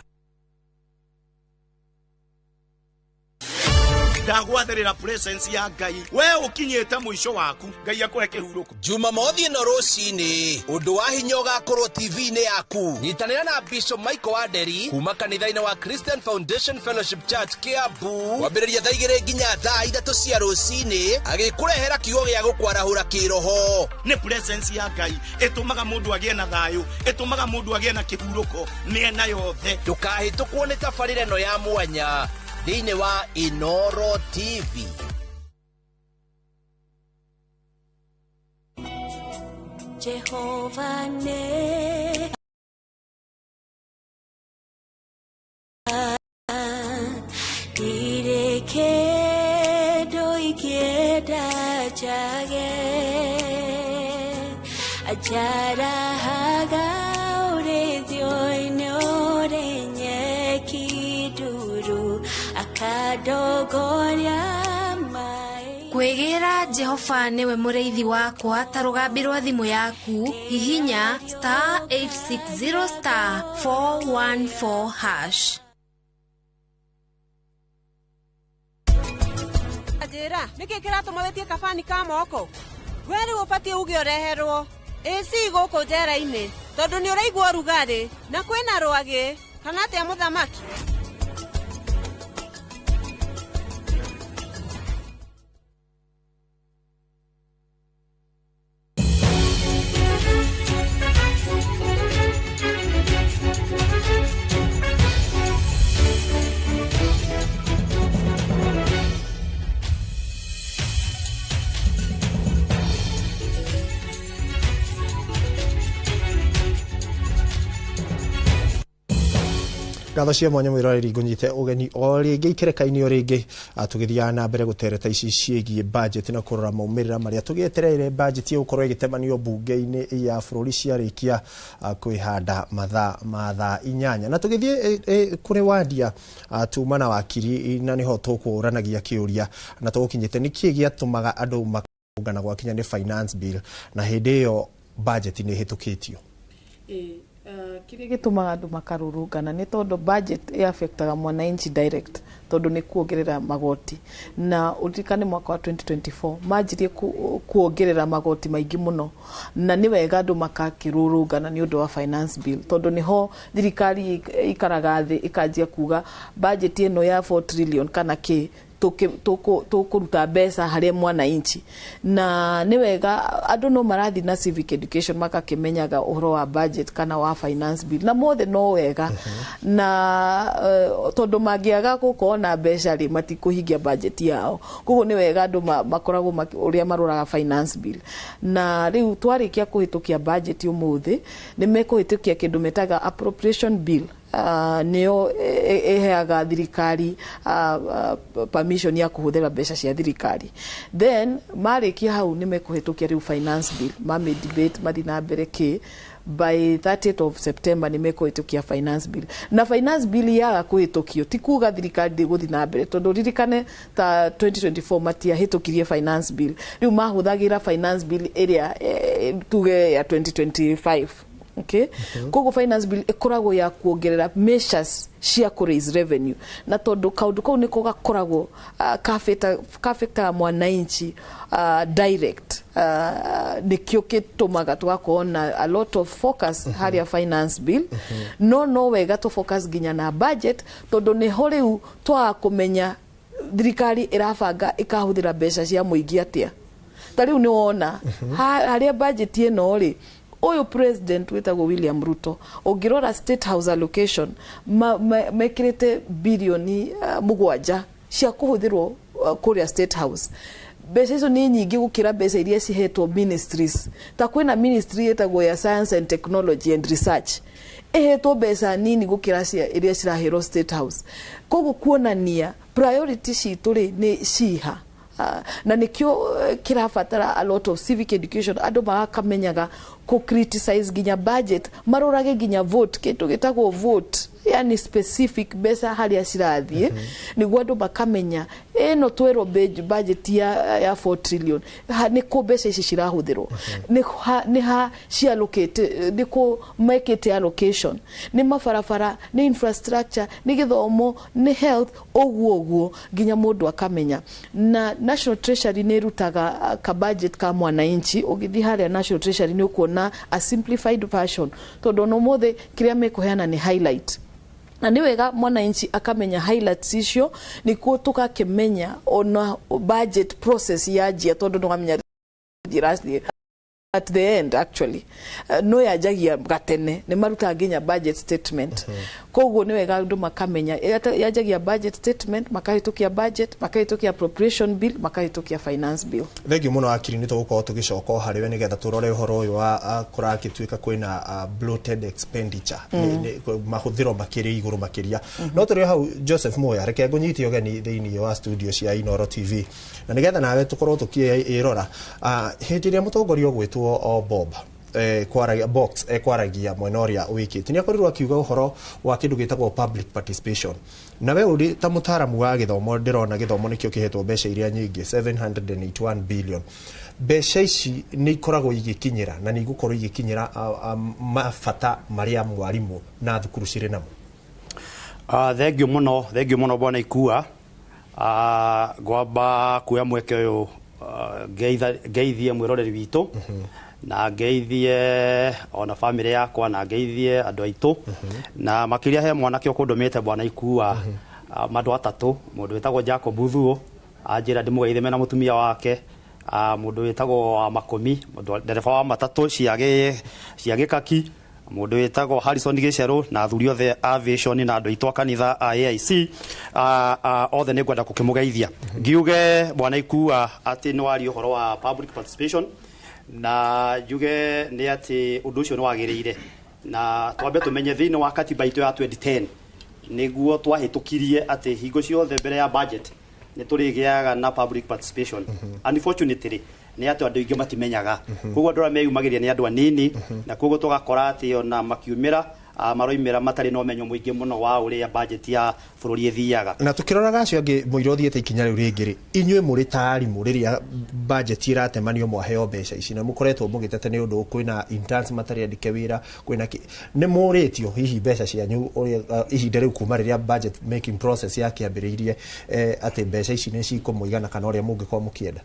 ndagwatherera presence ya Ngai we ukinyete muico waku Ngai akureke huruko Jumamothi no rucini undu wa hinya ugakorwo TV-ini yaku nyitanira na Bishop Michael Waderi kuma kanitha-ini wa Christian Foundation Fellowship Church Kiambu wambiriria thaa 2 nginya thaa 3 cia rucini agikurehera kiugo gia gukwarahura kiroho ni presence ya Ngai etumaga mundu agie na thayu etumaga mundu agie na kihuruko miena yothe ndukahitukwo ni tabarĩra ĩno ya mwanya thĩinĩ wa Inooro TV. Jehovah ne direke doikeda jage ajara haga uredio inore nyeki duru akadogoria mai Kwegera Jehova niwe mureithi wakwa ta rugambi rwa thimu yaku hihinya *860 *414#. Ajira niki kiratuma wetie kabani ka moko weri ubatie uge ureherwo AC guku njera-ini tondu ni uraigua rugari na kwina rwagi kana atia muthamaki. ngatho cia mwanya mwiroreri ngunyite ugeni o ringi ikereka-ini o ringi tugithiaga na mbere gutereta ici ciegie budget na kurora maumirira maria tugietereire budget gukorwo igitemanio bunge-ini ya bururi ciarikia kwihanda mathaa 8 na tugithie kuri wadia tuma na wakiri na niho tukuranagia kiuria na tugukinyite niki giatumaga andu makungana gwakinya ni finance bill na hindi iyo budget ni hitukitio. Kile gitumaga andu makarurungana ni tondu budget affectaga mwananchi direct tondu ni kuongerera magoti na utikane mwaka wa 2024 majirie kuongerera magoti maingi muno na ni wega andu makakirurungana ni undu wa finance bill tondu niho thirikari ikaraga thi ikanjia kuga budget ino ya 4 trillion kana ki tukuruta mbeca harĩ mwananchi na nĩ wega andũ no marathi na civic education makakimenyaga ũhoro wa budget kana wa finance bill na mothe no wega na tondu mangĩaga gũkorwo na mbeca rĩ matikũhingia budget yao koguo nĩ wega andũ makoragwo ũrĩa marũraga finance bill na rĩu twarĩkia kũhĩtũkia budget ũmũthĩ nĩ mekũhĩtũkia kĩndũ metaga appropriation bill nio eheaga thirikari permission ya kuhuthira mbeca cia thirikari then marikia hau ni mekuhitukia riu finance bill mame debate mathina mbere ki by 30th of September ni mekuhitukia finance bill na finance bill ya kuhitukio ti kuga thirikari ndiguthi na mbere tondu ririkane ta 2024 matia hitukirie finance bill riu mahuthagira finance bill area tuge ya 2025 okay kogo finance bill ikoragwo ya kuongerera measures cia ku raise revenue na tondu kaundu kau niko gakoragwo kafeta mwananchi direct nikio kitumaga twakona a lot of focus hari ya finance bill no wega to focus ginya na budget tondu ni horiu twa kumenya thirikari irabanga ikahuthira mbeca cia muingi atia tariu ni wona hari budget ino ri oyo president wetagwo William Ruto ogirora state house allocation mekirite bilioni mugwanja cia kuhuthirwo kuria state house mbeca icio ni nyingi gukira mbeca iria cihetwo ministries ta kwina ministry etagwo ya science and technology and research ehetwo mbeca nini gukira cia iria cirahero state house koguo kuonania priority citu ri ni ciha na nikio kirafatara a lot of civic education andu makamenyaga ku criticize ginya budget marorage ginya vote kitu gitagwo vote yani specific besa hali asirathie niguo andu makamenya eno twero budget ya 4 trillion ni ko besa ici cirahuthirwo ni ha ci allocate ni ko make it allocation ni mafarafara ni infrastructure ni githomo ni health oguo ginya mundu akamenya na national treasury ni rutaga ka budget ka mwananchi ugithi haria national treasury ni ukuona a simplified version tondu no mothe kiria mekuheana ni highlight na ni wega mwananchi akamenya highlights icio nikuo tukakimenya ona budget process yajia tondu no amenya dirasli at the end actually no yajagia gatene ni maruta ginya budget statement koguo ni wega andu makamenya yajagia budget statement makahitukia budget makahitukia appropriation bill makahitukia finance bill thegi muno akiri ni tugukorwo tugicoka hariwe nigetha turore uhoro uyu wa kurakituika kwina bloated expenditure ni mahuthiro makiri iguru makiria no turi hau Joseph Moya reke ngunyitio gani thiini wa studio cia Inoro TV na nigetha nawe tukorwo tukiirora hindiria mutongoria gwitwo o Bob kwaragia box kwaragia mwenoria wiki tinia korirwo akiuga uhoro wa kindu gitagwo public participation na we uri ta mutaramu wa githomo ndirona githomo nikio kihetwo mbeca iria nyingi 781 billion mbeca ici ni ikoragwo igikinyira na ni igukorwo igikinyira mafata maria mwarimu na thukuru cire namo thengio muno bwana Ikua gwamba kuya mweke uyu geithie mwiroreri witu na geithie ona family yakwa na geithie andu aitu na makiria he mwanake okundumite bwana Ikua mandu atatu mundu wetagwo Jacob Buthuo ajira ndimugeithie mena mutumia wake mundu wetagwo Makomi mundu ndereba wa matatu ciage kaki mundu wetagwo Harrison Gicero na athuri othe aviation na andu aitu kanitha AIC othe ni ngwenda kukimugeithia ngiuge bwana Ikua ati no ari uhoro wa public participation na juge ni ati undu ucio ni wagiriire na twambe tumenye thiini wa katiba itu ya 2010 niguo twahitukirie ati hingo ciothe mbere ya budget ni turigiaga na public participation unfortunately ni ati andu ingi matimenyaga koguo ndora meyumagiria ni andu anini na koguo tugakora ati ona makiumira maroimira matari no menyo muingi muno wa uria budget ya bururi ithiaga na tukiroraga acio angi muiro thiete ikinya riu ringiri inyue muri tarimu riria budget iratemanio mwaheo mbeca ici na mukoretwo mugitete ni undu kwina interns matari andike wira kwina ni muritio hihi mbeca cianyu ihinda riu kuma riria budget making process yake ambiriirie ati mbeca ici ni cikumuigana kana uria mungikorwo mukienda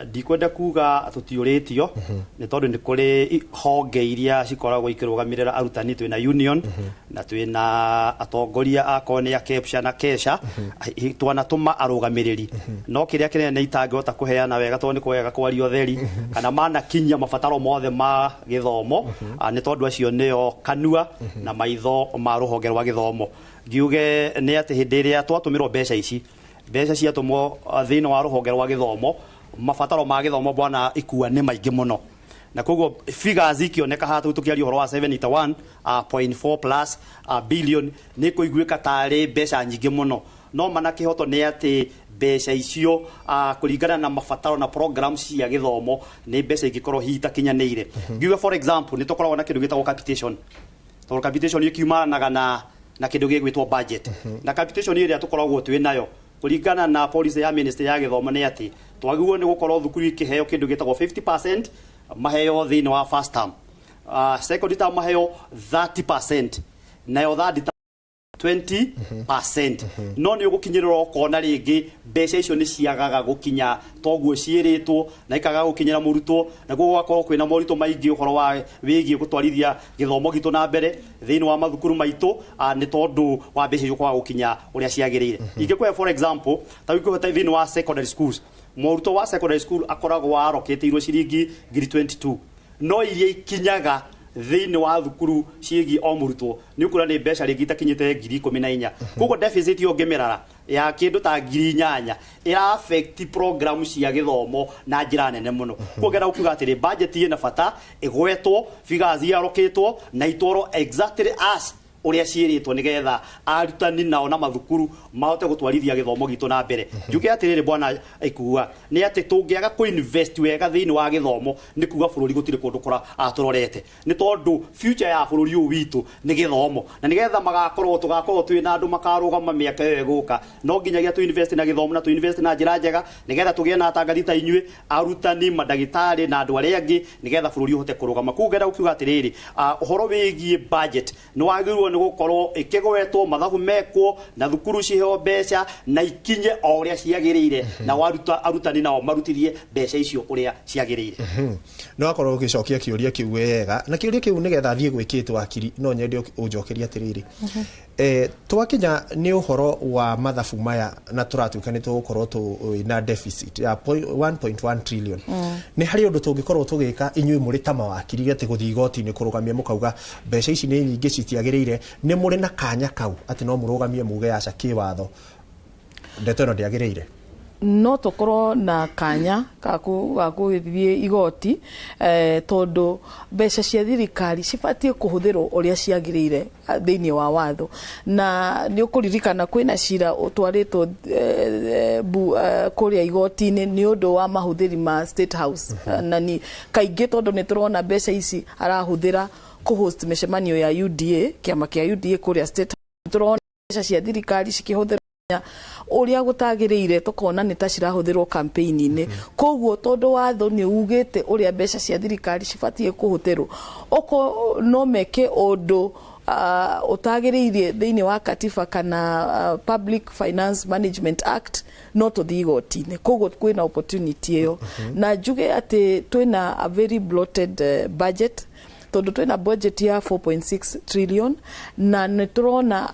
ndikwenda kuga tutiuritio ni tondu ni kuri honge iria cikoragwo ikirugamirira arutani twina union na twina atongoria akone ya Kepsha na Kesha twanatuma arugamiriri no kiria kinene itangihota kuheana wega tondu ni kwega kwario theri kana manakinyia mabataro mothe ma githomo ni tondu acio nio kanua na maitho ma ruhonge rwa githomo ngiuge ni ati hindi iria twatumirwo mbeca ici mbeca ciatumwo thiini wa ruhonge rwa githomo mabataro ma githomo bwana ikua ni maingi muno na koguo figures ikioneka hatu tukiaria horo wa 71.4 plus billion ni kuiguika tari mbeca nyingi muno no mana kihoto ni ati mbeca icio kuringana na mabataro na programs cia githomo ni mbeca ingikorwo hita kinyanire ngiuga for example ni tukoragwo na kindu gitagwo capitation to capitation ikiumanaga na kindu gigwitwo budget na capitation iria tukoragwo twinayo kuringana na policy ya ministry ya githomo ni ati twagirwo ni gukorwo thukuru ikiheo kindu gitagwo 50% maheo thini wa first term second term maheo 30% nayo third 20% no ni ugukinyirwo kona ringi mbeca icio ni ciagaga gukinya toguo ciiritwo na ikaga gukinyira murutwo na guo gwakorwo kwina morito maingi uhoro wa wigie gutwarithia githomo gitu na mbere thini wa mathukuru maitu ni tondu wa mbeca icio kwa gukinya uria ciagirire ingekuwa for example ta wikuhota thini wa secondary schools moruto wa secondary school akoragwo aroketeirwo ciringi 22 no iria ikinyaga thini wa thukuru ciegi o murutwo ni ukura ni mbeca ringi takinyite 14,000 koguo deficit yo ngemerara ya kindu ta 8,000 ira affect program cia githomo na njira nene muno kuogera ukiuga atiri budget ina bata igwetwo figures yaroketwo na itoro exactly as uria ciiritwo nigetha arutani nao na mathukuru mahote gutwarithia githomo gitu na mbere njuke atiriri bwana ikuwa ni ati tungiaga ku invest wega thiini wa githomo ni kuga bururi gutire kundu kora aturorete ni tondu future ya bururi u witu ni githomo na nigetha magakorwo tugakorwo twina andu makarugama miaka iyo iguka no nginyagia tu invest na githomo na tu invest na njira njega nigetha tugie na atangathi ta inyue arutani madagitari na andu aria angi nigetha bururi uhote kurugama kugera ukiuga atiriri uhoro wigie budget ni wagirwo ni gukorwo ikigwetwo mathabu mekwo na thukuru ciheo mbeca na ikinye o uria ciagirire na waruta arutani nao marutirie mbeca icio uria ciagirire no akorwo ugicokia kiuria kiu wega na kiuria kiu nigetha thie gwikitwo akiri no nyende unjokeria atiriri twakinya ni uhoro wa mathabu maya na turatuika ni tugukorwo na deficit ya 1.1 trillion ni hari undu tungikorwo tugika inyui muri ta mawakiri gete guthii igoti-ini kurugamia mukauga mbeca ici ni nyingi citiagirire ni muri na kanya kau ati no murugamie muge ya caki watho ndeto no ndiagirire no tokorwo na kanya gakugithie igoti tondu mbeca cia thirikari cibatie kuhuthirwo uria ciagirire thiini wa watho na ni ukuririkana kwina cira utwaritwo kuria igoti-ini ni undu wa mahuthiri ma State House na ni kaingi tondu ni turona mbeca ici arahuthira kuhost mishemanio ya UDA kiama kia UDA kuria State House turona mbeca cia thirikari cikihuthira uria gutagirire tukona ni ta cirahuthirwo campaign-ini koguo tondu watho ni ugite uria mbeca cia thirikari cibatie kuhuthirwo oko no meke undu utagiriire thiini wa katiba kana Public Finance Management Act no tuthii igoti-ini koguo kwina opportunity iyo na njuge ati twina a very bloated budget tondu twina budget ya 4.6 trillion na niturona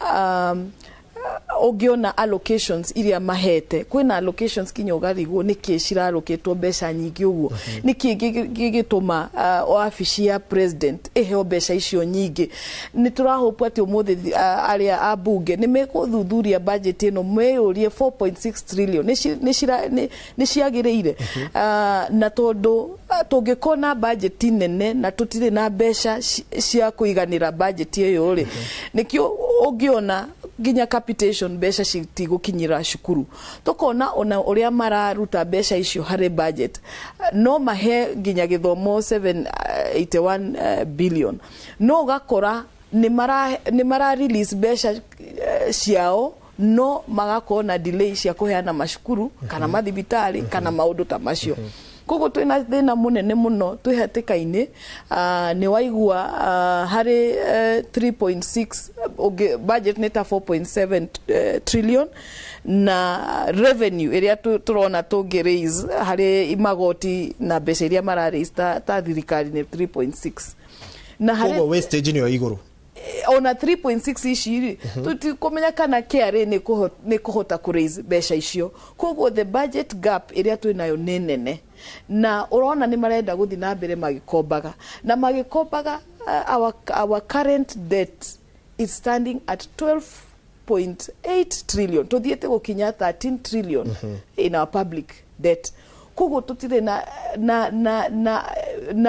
ogiona allocations iria mahete kwina allocations kinyogarigwo niki ciraroketwo mbeca nyingi uguo niki gigituma office ya president eheo mbeca icio nyingi ni turahope ati umuthi aria abunge ni mekuthuthuria budget ino meyurie 4.6 trillion ni ciagirire na tondu tungikona budget nene na tutire na mbeca cia kuiganira budget iyo ri nikio ogiona ginya capitation mbeca citigukinyira cukuru tukona ona uria mararuta mbeca icio hari budget no mahe ginya githomo 781 billion no gakora nĩ mara release mbeca ciao no magakorwo na delay cia kuheana macukuru kana mathibitari kana maundu ta macio koguo twina thina munene muno twihatikaine ni waigua hari 3.6 budget neta 4.7 trillion na revenue iria turona tungi raise hari imagoti na mbeca iria mara raise ta thirikari ni 3.6 na hari koguo wastage ni yo iguru ona 3.6 ici tutikumenya kana KRA ni kuhota ku raise mbeca icio koguo the budget gap iria twinayo ni nene na urona ni marenda guthi na mbere magikombaga na magikombaga our current debt is standing at 12.8 trillion tuthiete gukinya 13 trillion in our public debt koguo tutire na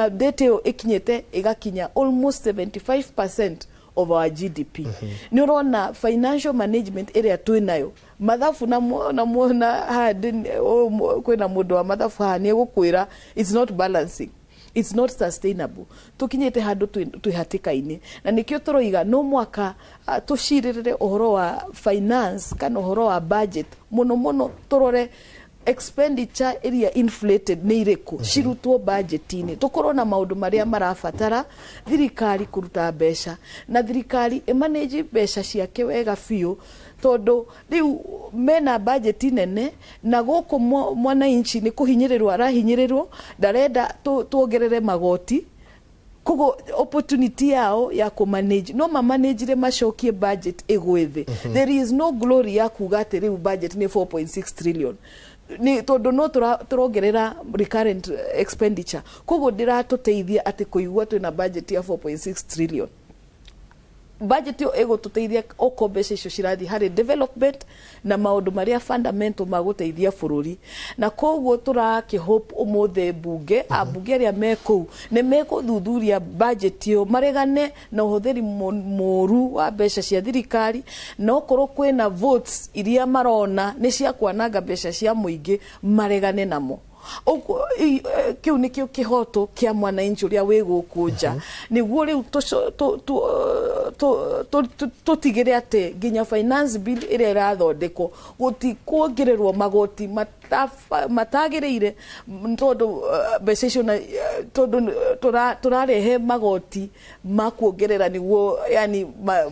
debt yo ikinyete igakinya almost 75% of our GDP. Ni urona financial management area twinayo mathafu na muona kwina mundu wa mathafu ha ni gukwira it's not balancing, it's not sustainable. Tukinyete handu twihatikaine na nikio turoiga no mwaka tushirire uhoro wa finance kana uhoro wa budget muno turore expenditure area inflated ni iriku cirutwo budget-ini tukorwo na maundu maria marabatara thirikari kuruta mbeca na thirikari manage mbeca ciake wega biu tondu riu mena budget nene na guku mwana inchi ni kuhinyirirwa arahinyirirwo ndarenda tuongerere magoti kogo opportunity yao ya ku manage no manage macokie budget igwethe there is no glory ya kuga ati riu budget ni 4.6 trillion ni tondu no turongerera recurrent expenditure koguo ndiratuteithia ati kuigua twina budget ya 4.6 trillion budget yo ego tuteithia okombeca icio cirathi hari development na maundu maria fundamental maguteithia bururi na koguo turakihope umuthe bunge abunge aria meko ne meko thuthuria budget yo maregane na uhuthiri moru wa mbeca cia thirikari na okorwo kwina votes iria marona ni cia kwananga mbeca cia muingi maregane namo kiu nikio kihoto kia mwananchi uria wigukunja niguo riu tutigire ate ginya finance bill iria irathondekwo gutikuongererwo magoti matagireire tondu mbeca icio na tondu turarehe magoti makuongerera niguo yani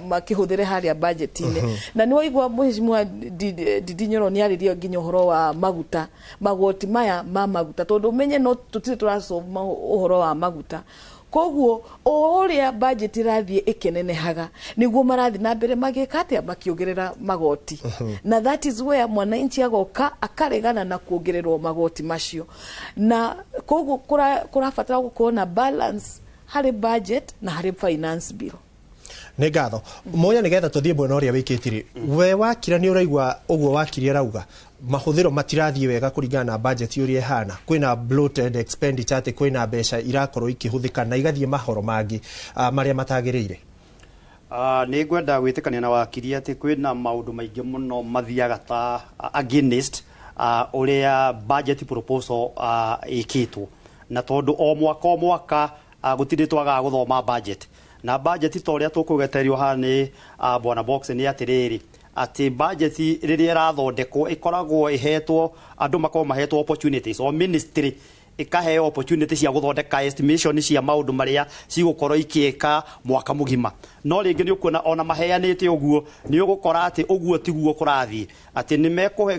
makihuthire haria budget-ini na ni waigua mheshimiwa Ndindi Nyoro ni aririo ginya uhoro wa magoti maya maguta tondu menye no tutire turasoma uhoro wa maguta koguo uria budget irathie ikenenehaga niguo marathi na mbere magikate makiongerera magoti na that is where mwananchi agoka akaregana na kuongererwo magoti macio na koguo kurabatara gukona balance hari budget na hari finance bill nä ngatho moya nä getha tå thiä mwena å rä a wä kä tirä we wakira nä å raigua å guo wakiri arauga mahå thä ro matirathiä wega kå ringana na budget å rä a ĩhana kwĩna bloated expenditure atä kwĩna mbeca irakorwo ikĩhå thä ka na igathiä mahoro mangĩ marĩa matagä rä ire nä ngwenda gwä tä kania na wakiri atä kwĩna maũndũ maingĩ mũno mathiaga ta against å rä a budget proposal ĩkĩtwo na tondũ o mwaka gũtirĩ twagaga gũthoma budget na budget to ria tukugeterio hani bwana box ni atiriri ati budget riria irathondekwo ikoragwo ihetwo andu makoma mahetwo opportunities o ministry ikahe opportunities cia guthondeka estimation cia maundu maria cigukorwo ikieka mwaka mugima no ringi ni ukuona ona maheanite uguo ni ugukora ati uguo tiguo kurathi ati ni mekuhe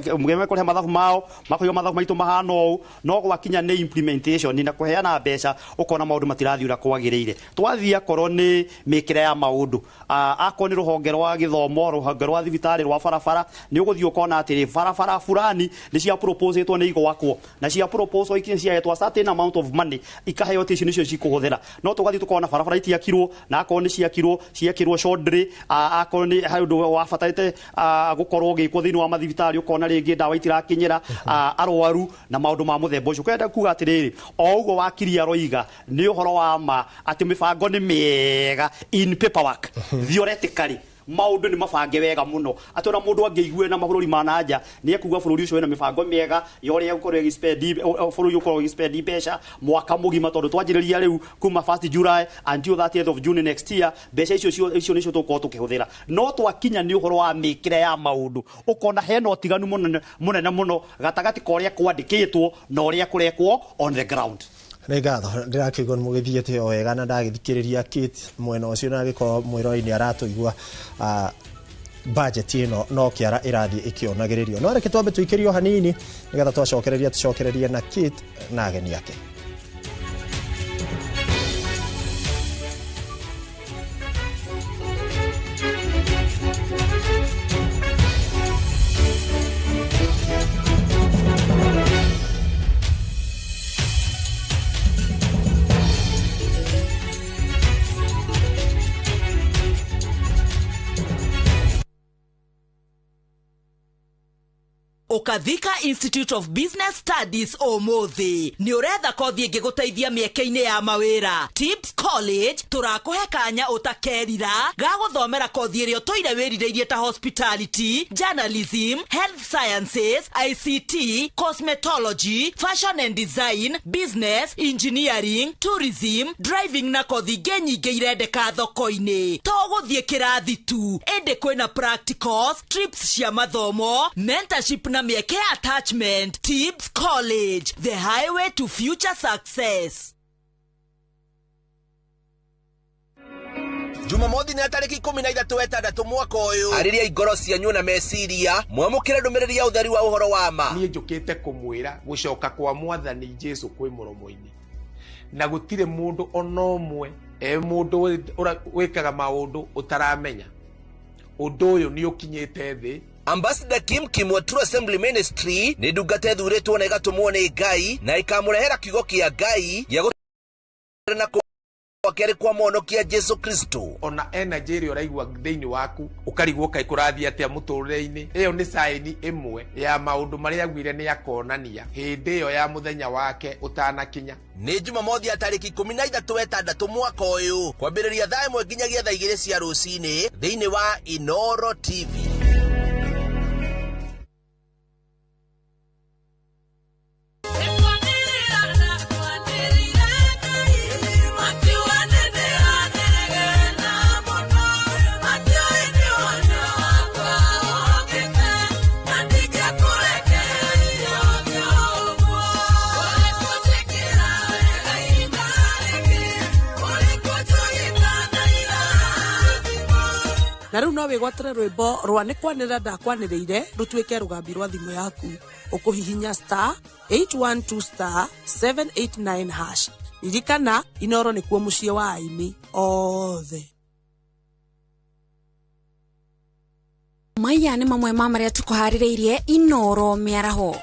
mathabu mao makoyo mathabu maitu mahana ou no gwakinya ni implementation na kuheana mbeca ukona maundu matirathi ura kwagiriire twathia korwo ni mikire ya maundu akoni ruhonge rwa githomo ruhonge rwa thibitari rwa barabara ni uguthi ukona ati barabara fulani ni cia proposetwo ni igwakwo na cia proposal ikinya cia a certain amount of money ikaheo tici nicio cikuhuthira no tugathi tukona barabara itiakirwo na akoni ciakirwo shortly akoni handu wa batarite gukorwo gikwo thiini wa mathibitari ukona ringi ndawa itirakinyira arwaru na maundu ma muthemba ucio kwenda kuga atiriri o ugo wakiri aroiga ni uhoro wa ma ati mibango ni miega in paperwork theoretically maundu ni mabange wega muno atona mundu angeigue na mabuluri manaja ni ekuga buluri ucio wena mibango miega yoria gukorwo gispendi buluri ukorwo gispendi besha mwaka mugima tondu twanjiriria riu kuma 1st July until 30th of June next year besha icio nicio tukorwo tukihuthira no twakinya ni uhoro wa mikire ya maundu ukona hena utiganu munene muno gatagati koria kwandikitwo na uria kurekwo on the ground. Ngatho ndirakigwa mugithiete o wega na ndagithikiriria Kate mwena ucio na giko mwiroi-ini aratuigua budget ino no kiara irathi ikionagiririo no reke twambe tuikirio hanini nigetha tucokererie na Kate na ageni yake. Okathika Institute of Business Studies Omothi ni uretha kothi ingiguteithia mieke-ini ya mawira. Tips College turakuhe kanya utakerira ga guthomera kothi iria toire wirireirie ta hospitality, journalism, health sciences, ICT, cosmetology, fashion and design, business, engineering, tourism, driving na kothi nyingi irendeka thoko-ini. To guthie kirathi tu ende kwina practicals, trips cia mathomo, mentorship na mieke attachment. Tips College, the highway to future success. Jumamothi ni tariki 13 mwaka uyu ariria igoro cianyu na meciria mwamukire ndumiriri ya utheri wa uhoro wa ma nie njukite kumwira gucoka kwa mwathani Jesu kwi muromo-ini na gutire mundu onomwe mundu wikaga maundu utaramenya undu uyu ni ukinyite thi. Ambassador Kim wa True Assembly Ministry ni ndungata thuritwo na igatumwo ni Ngai na ikamurehera kiugo kia Ngai ya na wakere kwa monokia Jesu Kristo. Ona energy iri uraigwa thiini waku ukarigwo kai kurathi atia muturire-ini iyo ni saini imwe ya maundu maria agwire ni akonania hindi iyo ya muthenya wake utanakinya. Ni Jumamothi ya tariki 13 mwaka uyu kwambiriria thaa 1 nginyagia thaa 2 cia rucini thiini wa Inoro TV. Na riu no wigwatire rwimbo rwa ni kwanira ndakwaniriire rutwike rugambi rwa thimu yaku ukuhihinya *812*789#. Ririkana Inoro ni kuo mucie wa aini othe. Maya ni mamwe ma maria tukuhaririirie Inoro miaraho.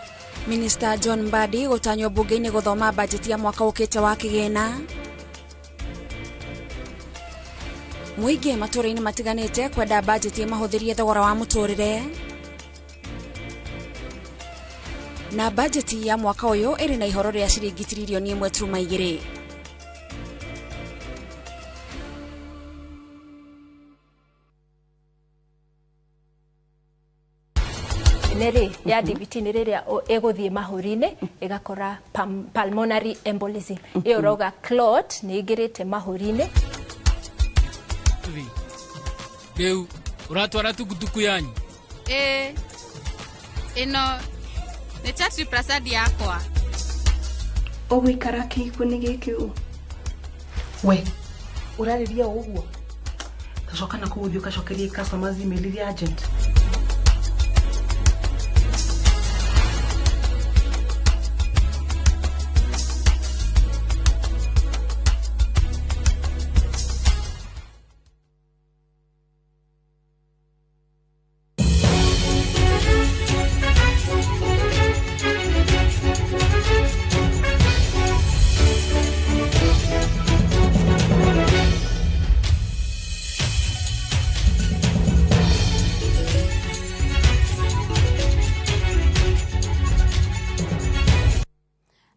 Minister John Mbadi gutanywo bunge-ini guthoma budget ya mwaka ukite wa kigena. Muingi matura-ini matiganite kwenda budget ya mahuthirie thogora wa muturire. Na budget ya mwaka uyu iri na ihoro ria ciringi trilioni 1.2. Nere ya DVT ni riria eguthie mahuri-ini igakora pulmonary embolism. Iyo roga clot ni igirite mahuri-ini. Leu uratwara tukutuku yanyu? Ino ni Chatri Prasad yakwa. Ogwikara kiikuni giki u we urariria uguo tacoka na kuguthio kacokerie customers email iria agent.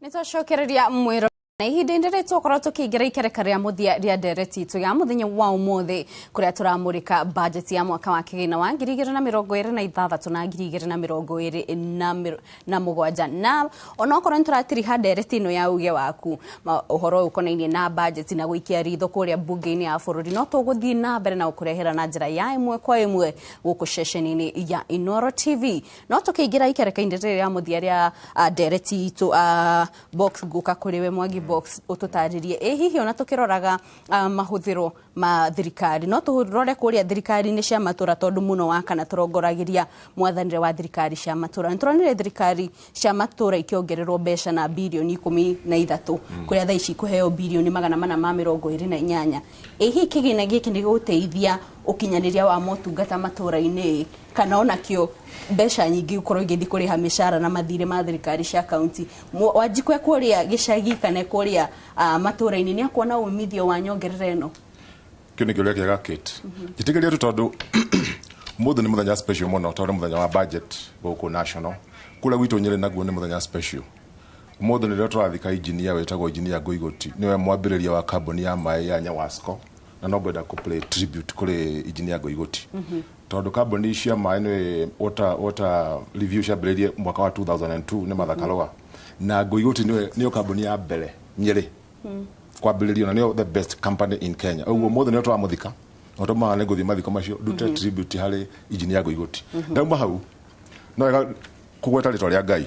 Nitocokereria mwiro Na ihinda ndere tokora tukigira ikereka ria muthia ria ndereti tu ya muthenya wa umuthi kuria turamurika budget ya mwaka wa kigina wa 2026 na 2027 na onokora nturatiri ha ndereti ino ya uge waku uhoro ukonainie na budget na guikia ritho kuria bunge-ini ya bururi no tuguthii na mbere na ukurehera na njira ya imwe kwa imwe guku ceceni-ini ya Inoro TV no tukigira ikereka ndere ya muthia ria ndereti tu box guka kuriwe Mwangi box ututaririe hihi ona tukiroraga mahuthiro ma thirikari no turore kuria thirikari ni cia matura tondu muno wa kana turongoragiria mwathanire wa thirikari cia matura nturonire thirikari cia matura ikiongererwo mbeca na bilioni 13 kuria thaa ici kuheo bilioni 428 hihi kigina giki ni guteithia ukinyaniria wa motungata matura-ini kana ona kio mbeca nyingi ukorwo igithi kuriha mishara na mathire ma thirikari cia county Wanjikwe kuria gicagi kana kuria matura-ini ni akuona umithio wa nyongerera ino kini kile kiaga Kate gitigeria tu tondu muthu ni muthenya special muno tondu muthenya wa budget guku national kula gwitu Nyeri naguo ni muthenya special muthu ni rio turathika engineer wetagwo engineer Ngoigoti niwe mwambiriria wa kambuni ya mai ya Nyawasco na no gwenda ku play tribute kuri engineer Ngoigoti tondu kambuni cia mai ni water review cia mbiririe mwaka wa 2002 ni mathakaloa na Ngoigoti niyo kambuni ya mbere Nyeri kwambiririo na niyo the best company in Kenya uguo mothe niyo twamuthika otoma ne guthi mathiko macio dute tribute hari engineer Ngoigoti ndauma hau no ega kugweta ritwa ria Ngai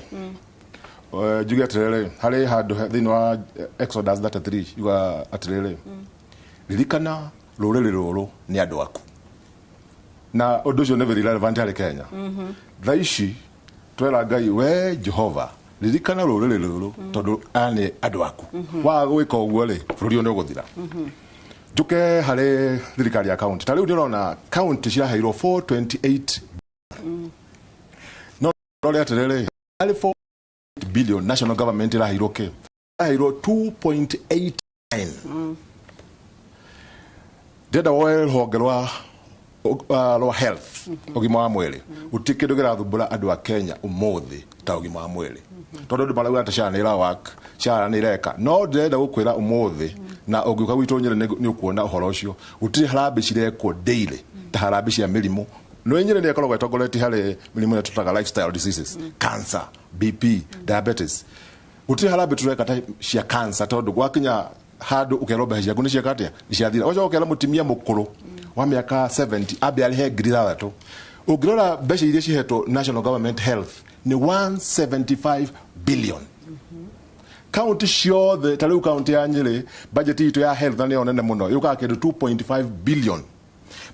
juge atirere hari handu thini wa Exodus 33 yuga atirere ririkana ruriri ruru ni andu aku na undu ucio ne very relevant hari Kenya thaici twera Ngai we Jehova ririkana ruriri ruru tondu ane andu aku wa gwika uguo ri bururi ni uguthira juke hari thirikari ya county tari ndirona county ciraheirwo 428 no rori atirere ali 4 billion national government iraheirwo ke iraheirwo 2.89 deda oil hogerwa lo health ogima wa mwele utikindu girathumbura andu a Kenya umuthi ta ogima wa mwele tondu ndu marauga ata shana ira work shana ni reka no ndenda gukwira umuthi na ogiuka gwitu Nyeri ni ukuona uhoro ucio utiri harambe cirekwo daily ta harambe cia mirimu no Nyeri ni akoragwo etongoreti hari mirimu ya tutaga lifestyle diseases cancer BP diabetes utiri harambe tureka ta cia cancer tondu gwakinya handu ukeroba cia kuni cia katia cia ojo ukera mutimia mukuru wa miaka 70 abe alihe grida tu ugirora besha iria cihetwo national government health ni 175 billion county ciothe tariu county ya Nyeri budget itu ya health ni onene muno yuka kindu 2.5 billion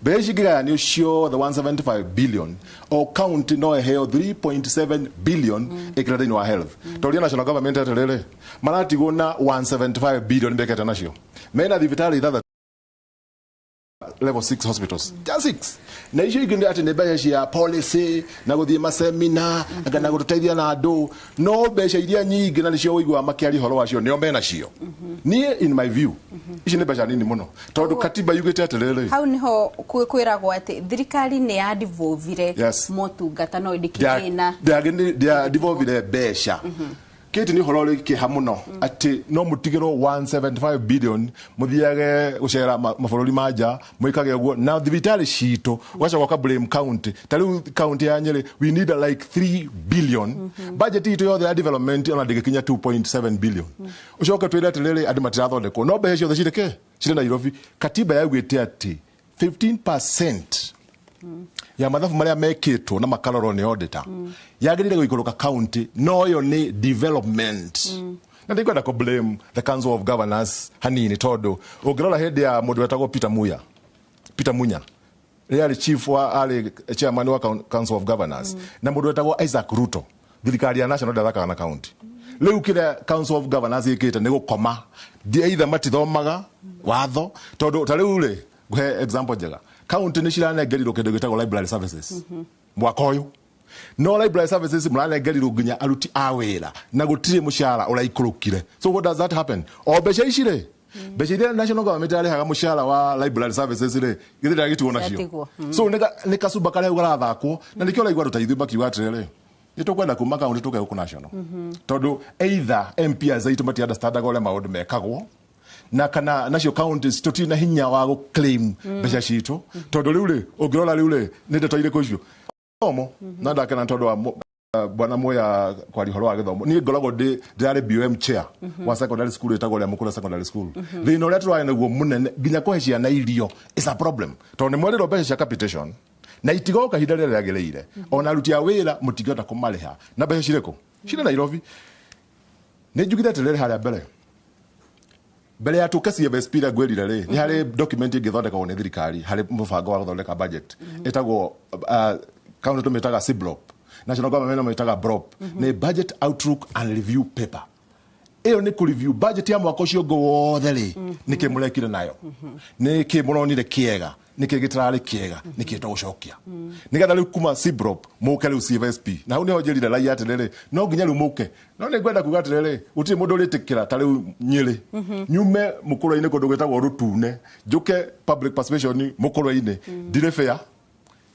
beshi gigaya ni ciothe 175 billion o county no eheo 3.7 billion ikirada wa health toria national government aterere maratigo na 175 billion beketa nacio mena thibitari ithatha level 6 hospitals just 6 na icio iginde ati nebe cia policy na guthie masemina na guteithia na andu no beca iria nyingi na nicio wigwa makiari horo wacio nio mena cio ni in my view ici ne beca nini muno tondu katiba yugite atirere hau niho kwiragwo ati thirikari ni ya devolvire motungata no indikina dia devolvire beca Kiti ni horo ki hamuno ati no mutigiro 175 billion muthiage gucera mabuluri manja mwikage uguo na thibitari cito wacha kwa blame county tari county ya Nyeri we need like 3 billion budget ito yothe ya development ona digikinya 2.7 billion ucoka twira atiriri andi matirathondekwo no behe ciothe cireke cire Nairobi katiba yaugite ati 15% ya mathafu maria mekitwo na makaroro ni auditor yagirire guikoroka county no yo ni development na ndikwenda ko blame the council of governors hanini todo ogirora head ya mundu wetagwo Peter Munya real chief wa ali chairman wa council of governors na mundu wetagwo Isaac Ruto thirikari ya national dathaka na county leu kile council of governors ikite ni gukoma either matithomaga watho todo tariu ri guhe example njega county ni ciranengerirwo kindu gitagwo library services mwaka uyu no library services muranengerirwo nginya aruti a wira na gutire mushara uraikurukire so what does that happen o beca icire beca iria national government arihaga mushara wa library services ri githira gitwo nacio so nika suba kare garathakwo na nikio raigwa rutaithio bakiuga atirere nitukwenda kuma kaunti tuke ku national tondu either MPs aitu mati understand gole maundu mekagwo na kana nacio counties tutina hinya wa go claim beca citu tondu riu ri ungirora riu ri ni ndeto ire kucio omo na ndakena tondu wa bwana moya kwa rihoro wa githomo ni ngoragwo ndari BOM chair wa secondary school etagwo ria mukura secondary school thina uria turaya naguo munene nginya kuhe ciana irio is a problem tondu mwerero beca cia capitation na itigoka hinda rĩrĩa rĩagĩrĩire ona aruti a wĩra mũtingĩhota kũmarĩha na mbeca cirĩkũ cirĩ Nairobi nĩ njugire atĩrĩrĩ harĩa mbere ya tũke CFSP ĩrĩa ngwĩrire rĩ nĩ harĩ document ĩngĩthondekagwo nĩ thirikari harĩ mũbango wa gũthondeka budget ĩtagwo county tũmĩtaga CBLOP National Government ĩtaga BROP nĩ budget outlook and review paper iyo ni ku review budget ya mwaka ucio wothe ri niki murekire nayo niki muronire kiega niki gitarari kiega niki tũgucokia nigetha riu kuma CBROP muke riu CFSP na hau niho njirire rai atiriri no nginya riu muke no ni ngwenda kuga atiriri uti mundu uritikira ta riu Nyeri nyume mukuru-ini kundu gwitagwo Rutune njuke public participation mukuru-ini ndire fair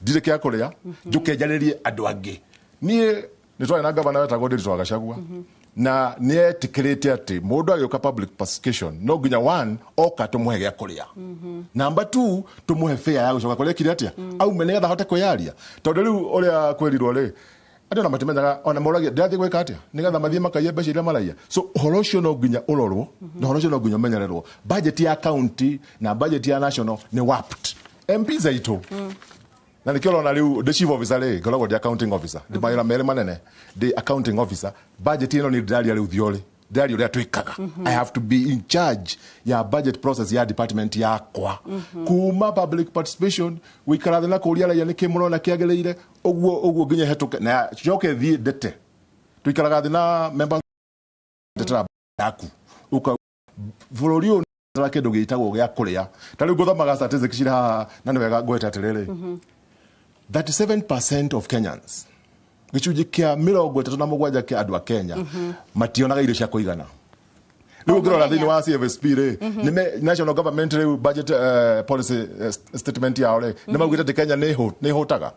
ndire kia kuria njuke njaririe andu angi nie ni twari na governor wetagwo Ndiritu Gachagua na nietikirite ati mundu agioka public participation no nginya one oka tumuhe gya kuria number 2 tumuhe fair ya gucoka kuria kire atia au mene getha hote kuyaria tondu riu uria kwirirwo ri andu na matimenyaga ona moragia ndathi gwika atia nigetha mathie makaiye mbeca iria maraia so uhoro ucio no nginya urorwo na uhoro ucio no nginya umenyererwo budget ya county na budget ya national ni warped MPs aitu na nikio na riu the chief officer le ngoragwo the accounting officer the mayra mere manene the accounting officer budget ino ni ndaria riu thiori ndaria uria twikaga I have to be in charge ya budget process ya department yakwa kuma public participation wikara na kuria la yanike muno na kiagereire ogwo nginya hetuke na joke thi dete twikaraga thi na member detra yaku uka volorio na kindu gitagwo gya kuria ta riu nguthomaga statistics cira na niwega ngweta atiriri 37% of Kenyans gichunji kia 37 kia andu a Kenya mationaga irio cia kuigana riu ngirora thini wa CFSP ri ni national government ri budget policy statement yao ri ni maugite ati Kenya ni hotaga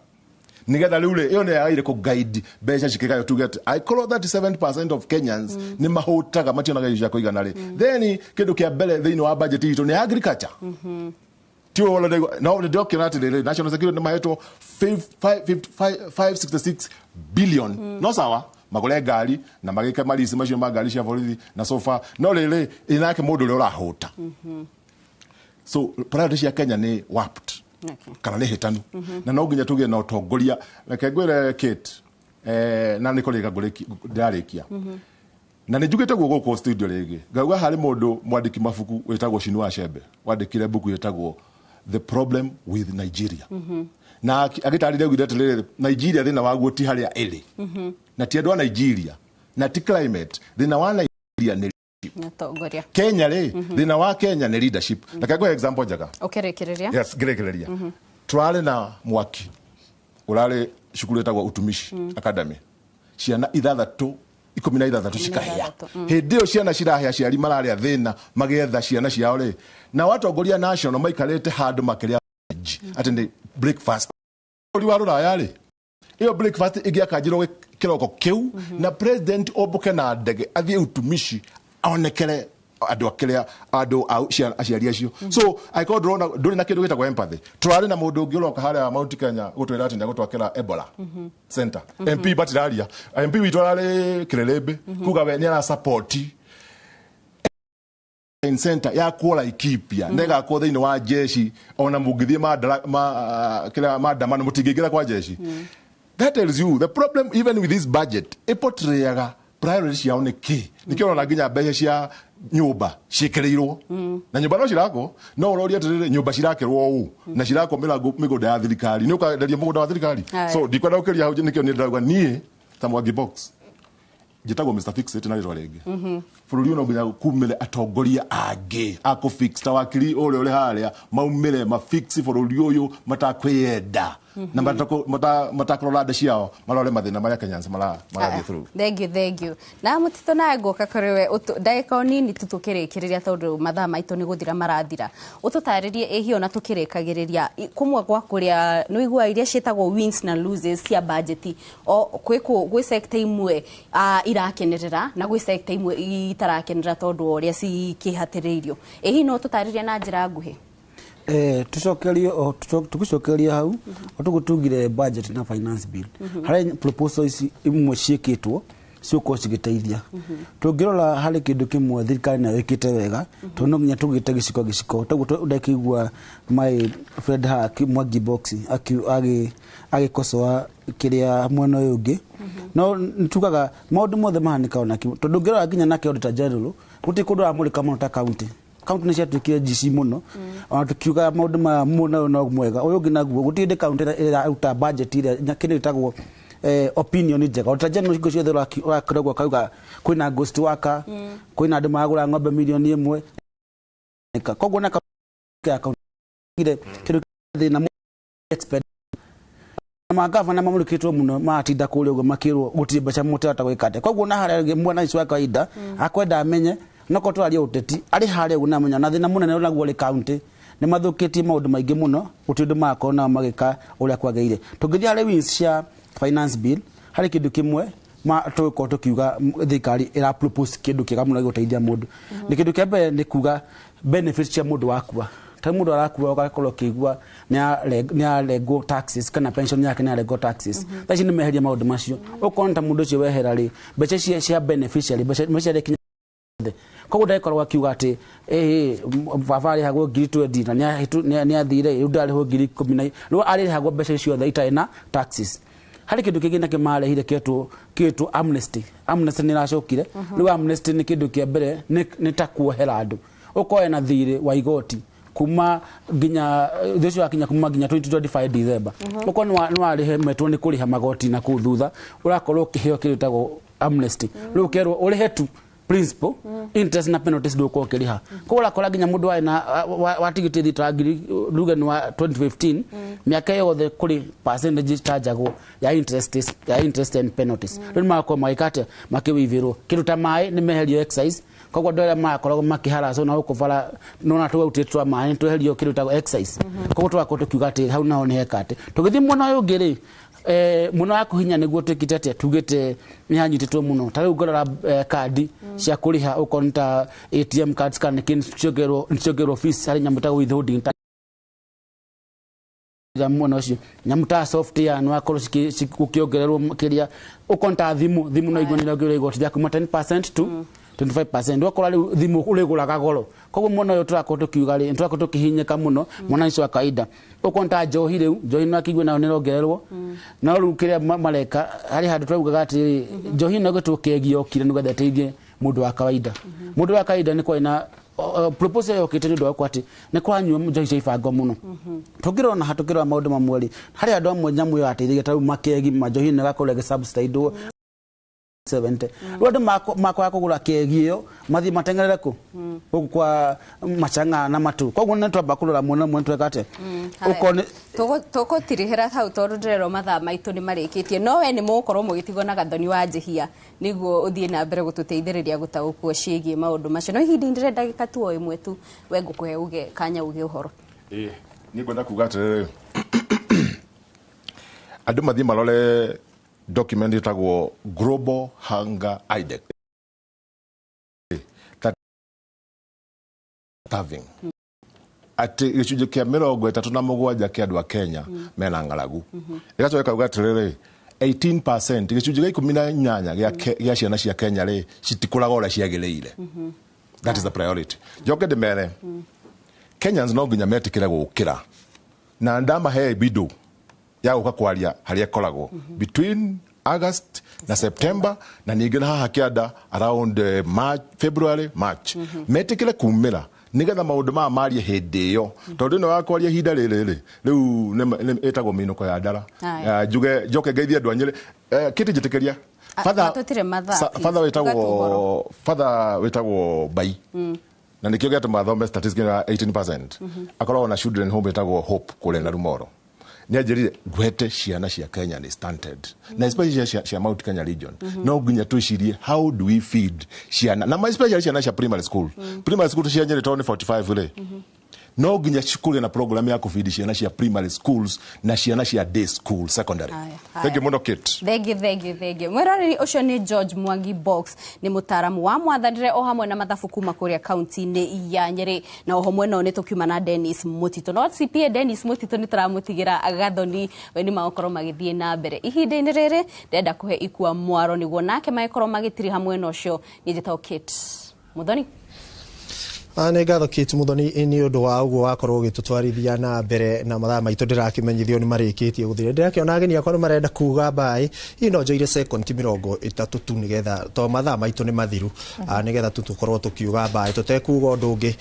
nigetha riu ri iyo ni yaire ku guide mbeca cikigayo to get I call 37% of Kenyans ni mahotaga mationaga irio cia kuigana ri then kindu kia mbere thini wa budget itu ni agriculture tio wala no the document the national security maheto 566 billion no sawa magole gari na magike malisi macio magari cia borithi na sofa no lele inake mundu ri urahota so priority cia Kenya ni warped kana ni hitanu na no nginya tugie na utongoria reke ngwire Kate na nikoliga ndarikia na njugite guko studio rigi ngauga hari mundu mwandiki mabuku wetagwo Chinua Achebe wandikire buku yetagwo The Problem with Nigeria na agitarire gwire Nigeria thina waguo ti haria iri na ti andu a Nigeria na ti climate thina wa Nigeria ni natongoria Kenya ri thina wa Kenya ni leadership reke ngwe example njaga ukirekereria yes ngirekereria twale na mwaki urale shukuru etagwo Utumishi Academy ciana 16 cikahia hindi o ciana cirahia ciari mararia thina magetha ciana ciao ri na watongoria national maikarite handu makiria ati ni breakfast uri wa ruraya ri iyo breakfast igiakanjirwo kiroko kiu na president obuke na ndege athie Utumishi aonekere andu akiria andu aciari acio so I called rona nduri na kindu gitagwo empathy turari na mundu ungi uroka haria Mount Kenya gutwira ati ndagutwakira Ebola center MP batiraria MP witorari Kirerembe kuga we ni ara support in center ya kuola ikipia ndega ko thini wa jeshi ona mugithie kila madamano mutingigira kwa jeshi that tells you the problem even with this budget ipotriaga priority yao ni ki nikio na nginya mbeca cia nyumba cikirirwo na nyumba no cirako no uroria atiriri nyumba cirakirwo u na cirako migunda ya thirikari ni ukaenderia mugunda wa thirikari so ndikwenda ukiria hau nikio ni ndagwa nie ta Mwangi box jitagwo Mr Fix it na riro rigi bururi no nginya kumire atongoria angi ako fix ta wakiri ore haria maumire ma fix bururi uyu matakwiyenda na matakorora nda ciao marore mathina maria Kenyans marathie through. Thank you. Na Mutito nawe ngoka kuri we ndagika nini tutukirikiriria tondu mathaa maitu ni guthira marathira. Ututaririe ehio na tukirikagiriria kumwe gwa kuria no igua iria cietagwo wins na loses cia budget o gwi sector imwe irakenerera na gwi sector imwe itarakenerera tondu uria cikihatiririo. Ehi no tutaririe na njira nguhi. Tugicokeria hau tugutugire budget na finance bill hari proposals imwe ciekitwo ciuko cigiteithia tungirora hari kindu kimwe thirikari na wikite wega tono nginya tugite giciko taguo ndakigua my friend Mwangi Box agikosoa kiria mwena uyu ungi no nitugaga maundu mothe mahanika ona ki tondu ngirora nginya nake auditor general guti kundu amurika muno ta county ni ciatukire GC muno ona tukiuga maundu ma muno no mwega uyu ngi naguo gutinde county ira uta budget ira nyakire itagwo opinion njega utajana niko ciothe urakoragwo kauga kwina ghost worker kwina andu magura ng'ombe milioni 1 koguo na account ire kindu thina expert magavana mamurikitwo muno matinda kuri ugo makirwo gutire mbeca mutata gwikate koguo na harage mwana icio akaida akwenda amenye noko twaria uteti ari hare una menya na thina munene naguo ri county ni mathukitie maundu maingi muno utindu mako na magika uria kwageire tungithia hari wins cia finance bill hari kindu kimwe tuko tukiuga thikari ira propose kindu kiga muno giguteithia mundu ni kindu kiambe ni kuga benefits cia mundu wakua ta mundu arakua ugakorwo kigua ni lego taxes kana pension yake ni lego taxes taci ni meheria maundu macio ukonta mundu cio wehera ri mbeca cia beneficiary mbeca ria koguo ndaikorwo akiuga ati baba hagwo ngiri 20 na ni athire ndari ho ngiri 10 no ari hagwo mbeca ciothe itai na taxes hari kindu kingi na kimarehire kitu amnesty ni racokire no amnesty ni kindu kia mbere ni takuohera andu ukoe na thire wa igoti kuma ginya thesho akinya kuma ginya 2025 December uko no arihe metwo ni kuriha magoti na kuthutha urakorwo kiheo kirutagwo amnesty ru kerwo urihe tu principal interest na penalties do ko kiriha ko urakora ginya mundu wa tigiti thitagiri rugen wa 2015 miaka yothe kuri percentage chargeable ya interest and penalties rin mako maikate makiwiviro kiruta mai ni meherio excise koguo ndore makoragwo makihara so na ukuvara nona tuwe utitwa mai tweherio kiruta excise koguo twako tukiuga ati hau naho ni hekate tugithi mwana uyu ngiri muno akuhinya niguo twikite tugite ni hanyititwo muno tari ugorora kadi cia kuriha ukonta ATM cards kana nicogero fees hari nyamuta withholding ya muno cio nyamuta software no akorwo cikukiongererwo kiria ukonta thimu no igwa ni rogero igotithia kuma 10% to 25% wakora thimu ureguraga goro koguo muno yo turako tukiuga ri turako tukihinyeka muno mwana icio akaida ukonta njohi riu njohi no akigwe nayo ni rogererwo na ru kiria mareka hari handu twaugaga ati njohi no gutukegio kire no gatheteithie mundu wa kawaida ni kwa ina proposal yo kitendo ndo kwati ni kwanywa njohi cia ibango muno tugirona hatukirwa maundu mamweri hari andu amwe nyamu yo ateithia taru makegi majohi ne gakorege subside 70 rwanda mako yakugura kegio mathi matengerere ku kwa machanga na matu koguo ne twamba kurora muno mwe twekate ukone toko tirihera hau tondu ndirero mathaa maitu ni marikitie no we ni mukorwo mugitigwo na gathoni wa njihia niguo uthie na mbere gututeithiriria gutaukwo ciigie maundu macio no hindi ndire ndagika tu o imwe tu we ngukuhe uge kanya uge uhoro ni kwenda kuga atiriri andu mathi marore document itagwo Global Hunger Index starving ati gicunjĩ kia 37 kia andu a Kenya mena ng'aragu igacoka kauga atiriri 18% gicunjĩ gia 18 gia ciana cia Kenya ri citikuraga ora ciagĩrĩire that is the priority joke de mere Kenyans no nginya metikire gukira na ndama he bidu ya uka kwaria haria koragwo between August na September na ningena haha kianda around February March metikire kumira nigetha maundu ma marie hindi yo tondu no wakwaria hinda riri riu etagwo minuko ya ndara juge joke ngeithia andu anyire kiti njitikeria father wetagwo bai na nikio gete mathome statistics 18% akorwo na children home etagwo hope kule na rumoro ni ajirire gwete ciana cia Kenya ni stunted na especially cia Mount Kenya region no nginya tucirie how do we feed ciana na especially ciana cia primary school cia Nyeri town 45 ile no nginya cukuru na program ya kufeed ciana cia primary schools na ciana cia day school secondary. Thank you muno Kit. Thank you. Mweroreri ucio ni George Mwangi Box ni mutaramu wa mwathanire o hamwe na mathabu kuma kuria county-ini ya Nyeri na oho mwena ni tukiuma na Dennis Mutito no CPA Dennis Mutito ni turamutigira Gathoni we ni maokoro magithie na mbere ihinda-ini riri ndenda kuhe ikua mwaro niguo nake maikoro magitiri hamwe no cio ni njetaho Kit Muthoni. Nĩ ngatho Kate Muthoni nĩ ũndũ wa ũguo wakorwo ũgĩtũtwarithia na mbere na mathaa maitũ ndĩrakĩmenyithio nĩ marĩkĩtie gũthira ndĩrakĩona ageni akwa nĩ marenda kuga bye ino njoire second 30 tu nĩgetha to mathaa maitũ nĩ mathiru nĩgetha tũkorwo tũkiuga bye tũtekuga ũndũ ũngĩ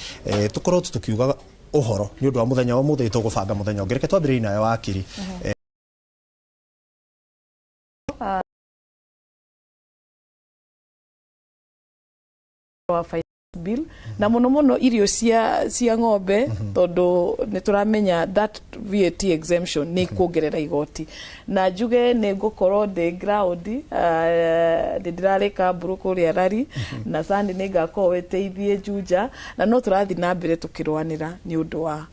tũkorwo tũkiuga ũhoro nĩ ũndũ wa mũthenya wa mũthĩ tũgũbanga mũthenya ũngĩ reke twambĩrĩrie nayo wakiri bill na muno irio cia ng'ombe tondu ni turamenya that VAT exemption ni kuongerera igoti na njuge ni ngukorwo de ground ndirareka buruko ria rari na sandi ni ngakorwo weteithie Juja na no turathi na mbere tukirwanira ni undu wa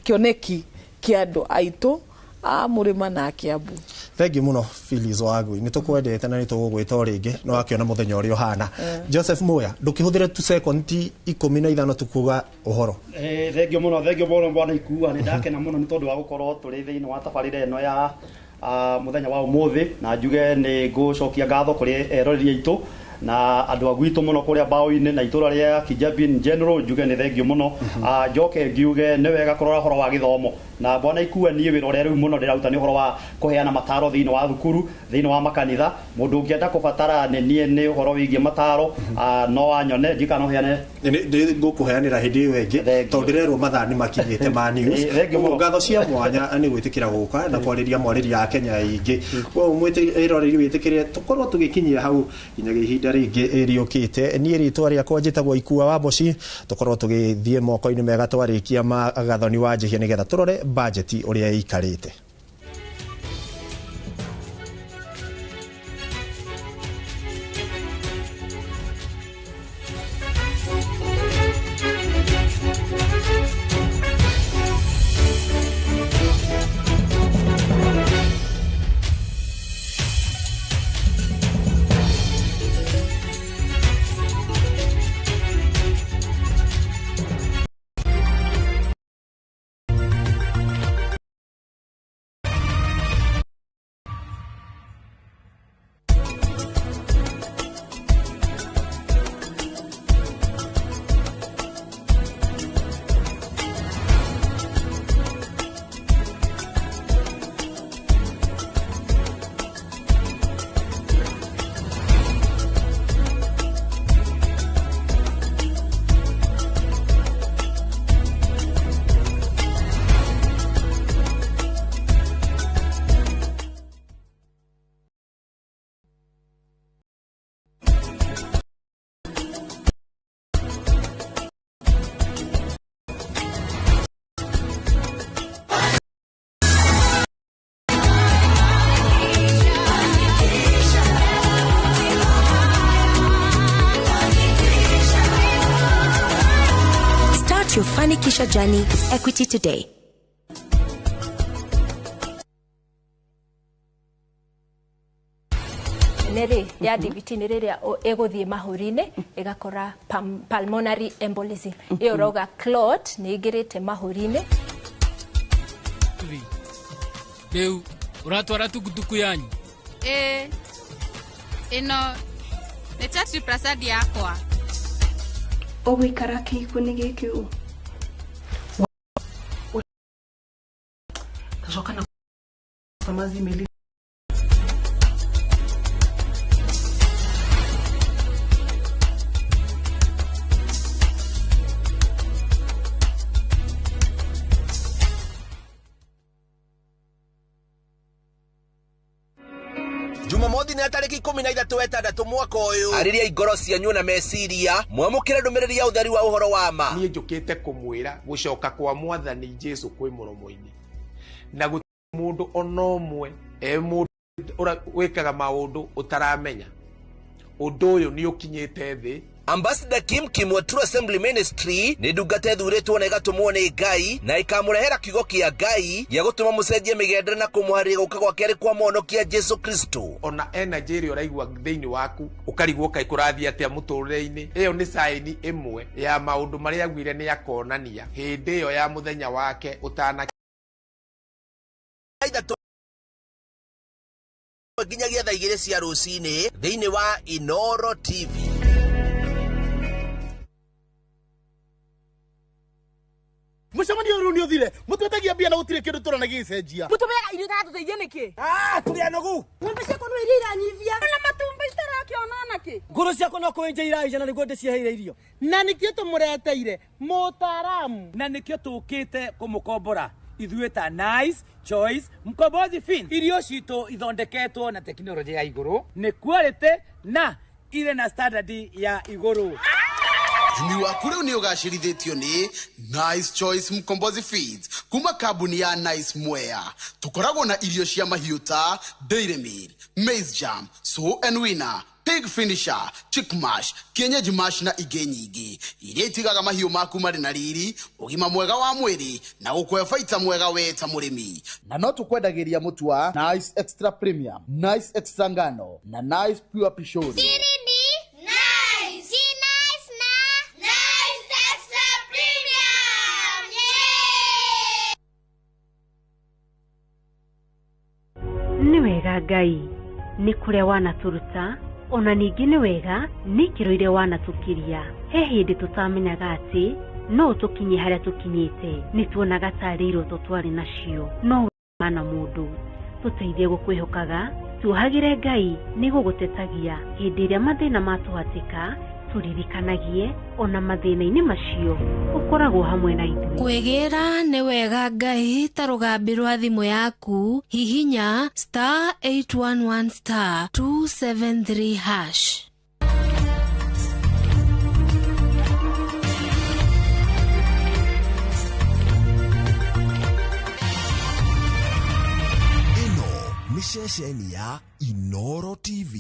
kioneki kia andu aitu a murima na Kiambu. Thank you muno Phyllis Wagui ni tukwendete na ni tugugwita ringi no akiona muthenya uri ohana Joseph Moya ndukihuthire tu second 15 tukuga uhoro thank you muno bwana ikuwa ni ndakena muno ni tondu wa gukorwo turi thiini wa tabarire eno ya muthenya wa umuthi na njuge ni ngucokia ngatho kuri eroreri aitu na andu agwitu muno kuria bao-ini na itura ria Kijabi in general njuge ni thank you muno njoke ngiuge ni wega kurora horo wa githomo na bwana ikuwa ni wira uri riu muno ndiraruta ni horo wa kuheana mataro thiini wa thukuru thiini wa makanitha mundu ungienda kubatara ni horo wigie mataro no anyone njika no heane ndi ngukuheanira hindi wengi tondu ndirerwo mathaa ni makinyite ma news ngatho cia mwanya ni gwitikira guka na kwariria mwariria a Kenya ingi wo mwite iroreri witikire tukorwo tugikinyia hau inya ihinda ringi riukite ni ritwa riakwa njitagwo Ikuwa wa Moshi tukorwo tugithie moko-ini mega twarikia Gathoni wa Njihia nigetha turore budget uria ikarite Your fanikisha journey with Equity today. Nere ya DVT ni riria eguthie mahuri-ini igakora pulmonary embolism iyo roga clot ni igirite mahuri-ini Leu uratwara tukutuku yanyu ino ni Chatri Prasad yakwa Ogwikara kiiko-ini giki u tacoka na samazimeli Jumamothi ni tariki 13 mwaka uyu ariria igoro cianyu na meciria mwamukire ndumiriri ya utheri wa uhoro wa ma nie njukite kumwira gucoka kwa mwathani Jesu kwi muromo-ini na gutire mundu onomwe mundu wekaga maundu utaramenya undu uyu ni ukinyite thi. Ambassador Kim Kim wa True Assembly Ministry ni ndungata thuretwo na igatumwo ni Ngai na ikamurehera kiugo kia Ngai ya gutuma mucenjie migendere na kumuharĩria guka gwake ari kwa monokia Jesu Kristo. Ona energy ĩrĩa ũraigua thĩinĩ waku ũkarigwo kai kũrathiĩ atĩa mũtũrĩre-inĩ, ĩyo nĩ saini ĩmwe ya maũndũ marĩa agwire nĩ akonania hĩndĩ ĩyo ya mũthenya wake ũtana nginyagia thaa 2 cia rũcinĩ thĩinĩ wa Inoro TV. Mucemanio rũu nĩ ũthire mũtwetagia mbia na gũtirĩ kĩndũ tũranagia icenjia mũtũmega irio tatũteithie nĩkĩ tũrĩa nogu ng'ombe ciakwa no iria iranyivia na matumbĩ itarakĩona nakĩ ngũrũ ciakwa no kũenja iraija na nĩguo ndĩcieheire irio na nĩkĩo tũmũreteire mũtaaramu na nĩkĩo tũkĩte kũmũkombora ithuĩ ta Nice Choice Mkombozi Feeds. Irio citũ ithondeketwo na tekinoronjĩ ya igũrũ, nĩ quality na ire na standard ya igũrũ. Ũrĩmi waku rĩu nĩ ũgacĩrithĩtio nĩ Nice Choice Mkombozi Feeds kuma kambuni ya Nice Mwea. Tũkoragwo na irio cia mahiũ ta Dairy Meal, Maize Jam, Sow and Winner, Pig Finisher, Chick Mash, Kienyeji Mash na ingĩ nyingĩ iria itigaga mahiũ maku marĩ na riri, ũgima mwega wa mwĩrĩ na gũkũhe baita mwega we ta mũrĩmi. Na no tũkwendagĩria mũtu wa Nice Extra Premium, Nice Extra Ngano na Nice Pure Pishori. Nĩ wega Ngai nĩ kũrĩa wanatũruta, ona ningĩ nĩ wega nĩ ikĩro iria wanatũkiria. He hĩndĩ tũtamenyaga atĩ no tũkinye harĩa tũkinyĩte, nĩ tuonaga tarĩ iroto twarĩ nacio, no mana mũndũ tũteithie gũkwĩhokaga, tuohagĩre Ngai nĩ gũgũtetagia hĩndĩ ĩrĩa mathĩna matũhatĩka, turirikanagie ona mathĩna-inĩ macio ũkoragwo hamwe na ithuĩ. Kwĩgĩra nĩ wega Ngai ta rũgambi rwa thimũ yaku, hihinya *811*273#. Ĩno nĩ ceceni ya Inoro TV.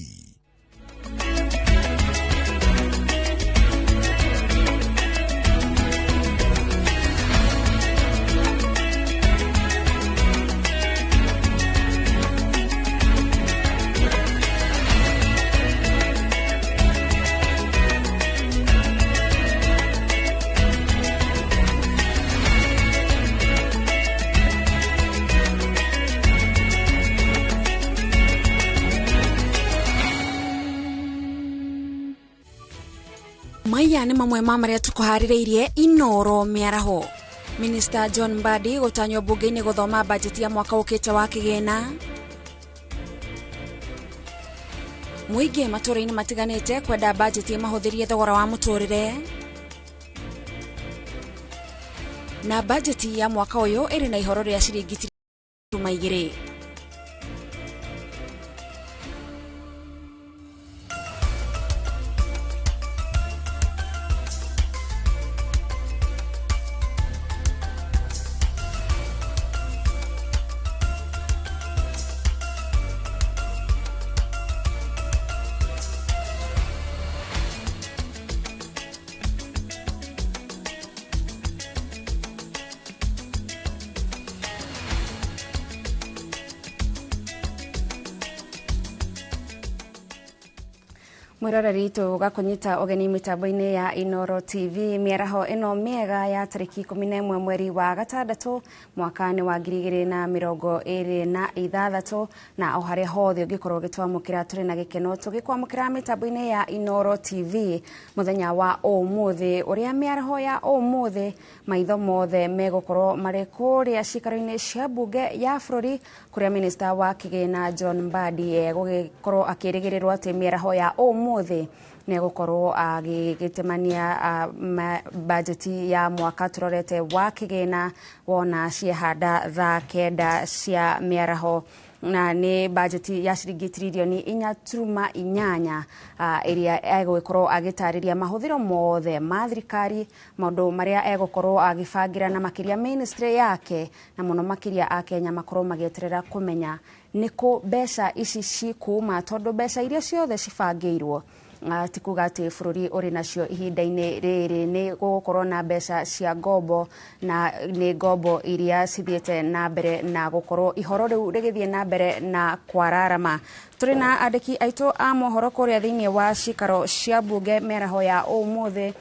Maya nĩ mamwe ma marĩa tũkũharĩrĩirie Inoro mĩaraho. Minister John Mbadi gũtanywo mbunge-inĩ gũthoma bajeti ya mwaka ũkĩte wa kĩgĩna. Mũingĩ matũũra-inĩ matiganĩte kwenda bajeti mahũthĩrie thogora wa mũtũrĩre. Na bajeti ya mwaka ũyũ ĩrĩ na ihoro rĩa ciringi 2 Mwiroreri tũgakũnyita ũgeni mĩtambo-inĩ ya Inoro TV. Mĩaraho ĩno mĩega ya tarĩki 11 mweri wa gatandatũ mwaka-inĩ wa 2026 na o harĩa hothe ũngĩkorwo ũgĩtwamũkĩra tũrĩ na gĩkeno tũgĩkwamũkĩra mĩtambo-inĩ ya Inoro TV mũthenya wa ũmũthĩ ũrĩa mĩaraho ya ũmũthĩ maitho mothe megũkorwo marĩ kũrĩa cikaro-inĩ cia mbunge ya bũrũri kũrĩa minista wa kĩgĩna John Mbadi gũgĩkorwo akĩrĩgĩrĩrwo atĩ mĩaraho ya ũmũthĩ nĩ gũkorwo agĩgĩtemania bajeti ya mwaka tũrorete wa kĩgĩna wona ciehanda thaa 9 cia mĩaraho na nĩ bajeti ya ciringi tririoni 4.8 ĩrĩa egũkorwo agĩtarĩria mahũthĩro mothe ma thirikari, maũndũ marĩa egũkorwo agĩbangira na makĩria ministry yake, na mũno makĩria a Kenya makorwo magĩeterera kũmenya nĩkũ mbeca ici cikuma, tondũ mbeca iria ciothe cibangĩirwo tikuga atĩ bũrũri ũrĩ nacio ihinda-inĩ rĩrĩ nĩ gũkorwo na mbeca cia ngombo, na nĩ ngombo iria cithiĩte na mbere na gũkorwo ihoro rĩu rĩgĩthiĩ na mbere na kwararama. Tũrĩ na andĩki aitũ a mohoro kũrĩa thĩinĩ wa cikaro cia mbunge mĩaraho ya ũmũthĩ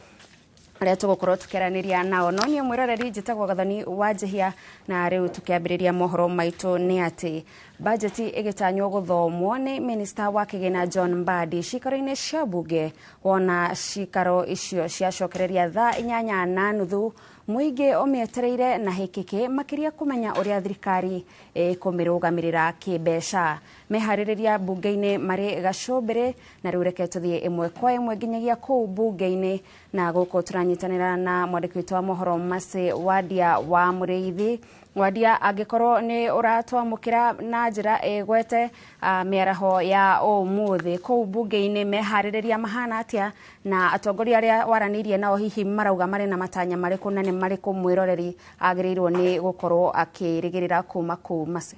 arĩa tũgũkorwo tũkĩaranĩria nao. No niĩ mwĩroreri njĩtagwo Gathoni wa Njĩhia, na rĩu tũkĩambĩrĩria mohoro maitũ nĩ atĩ bajeti ĩgĩtanywo gũthomwo nĩ minista wa kĩgĩna John Mbadi cikaro-inĩ cia mbunge, wona cikaro icio ciacokereria thaa 8:30 mũingĩ ũmĩetereire na hĩkĩkĩ makĩria kũmenya ũrĩa thirikari kũmĩrũgamĩrĩra kĩmbeca. Meharĩrĩria mbunge-inĩ marĩ gacũmbĩrĩ, na rĩu reke tũthiĩ ĩmwe kwa ĩmwe nginyagia kũu mbunge-inĩ, na gũkũ tũranyitanĩra na mwandĩki witũ wa mohoro Mercy Wadia wa Mũrĩithi. Wadia, angĩkorwo nĩ ũratwamũkĩra na njĩra ĩgwete mĩaraho ya ũmũthĩ kũu mbunge-inĩ, meharĩrĩria mahana atĩa, na atongoria arĩa waranĩirie nao hihi marauga marĩ na matanya marĩkũ na nĩ marĩkũ mwĩroreri agĩrĩirwo nĩ gũkorwo akĩrĩgĩrĩra kuma kũu Mercy?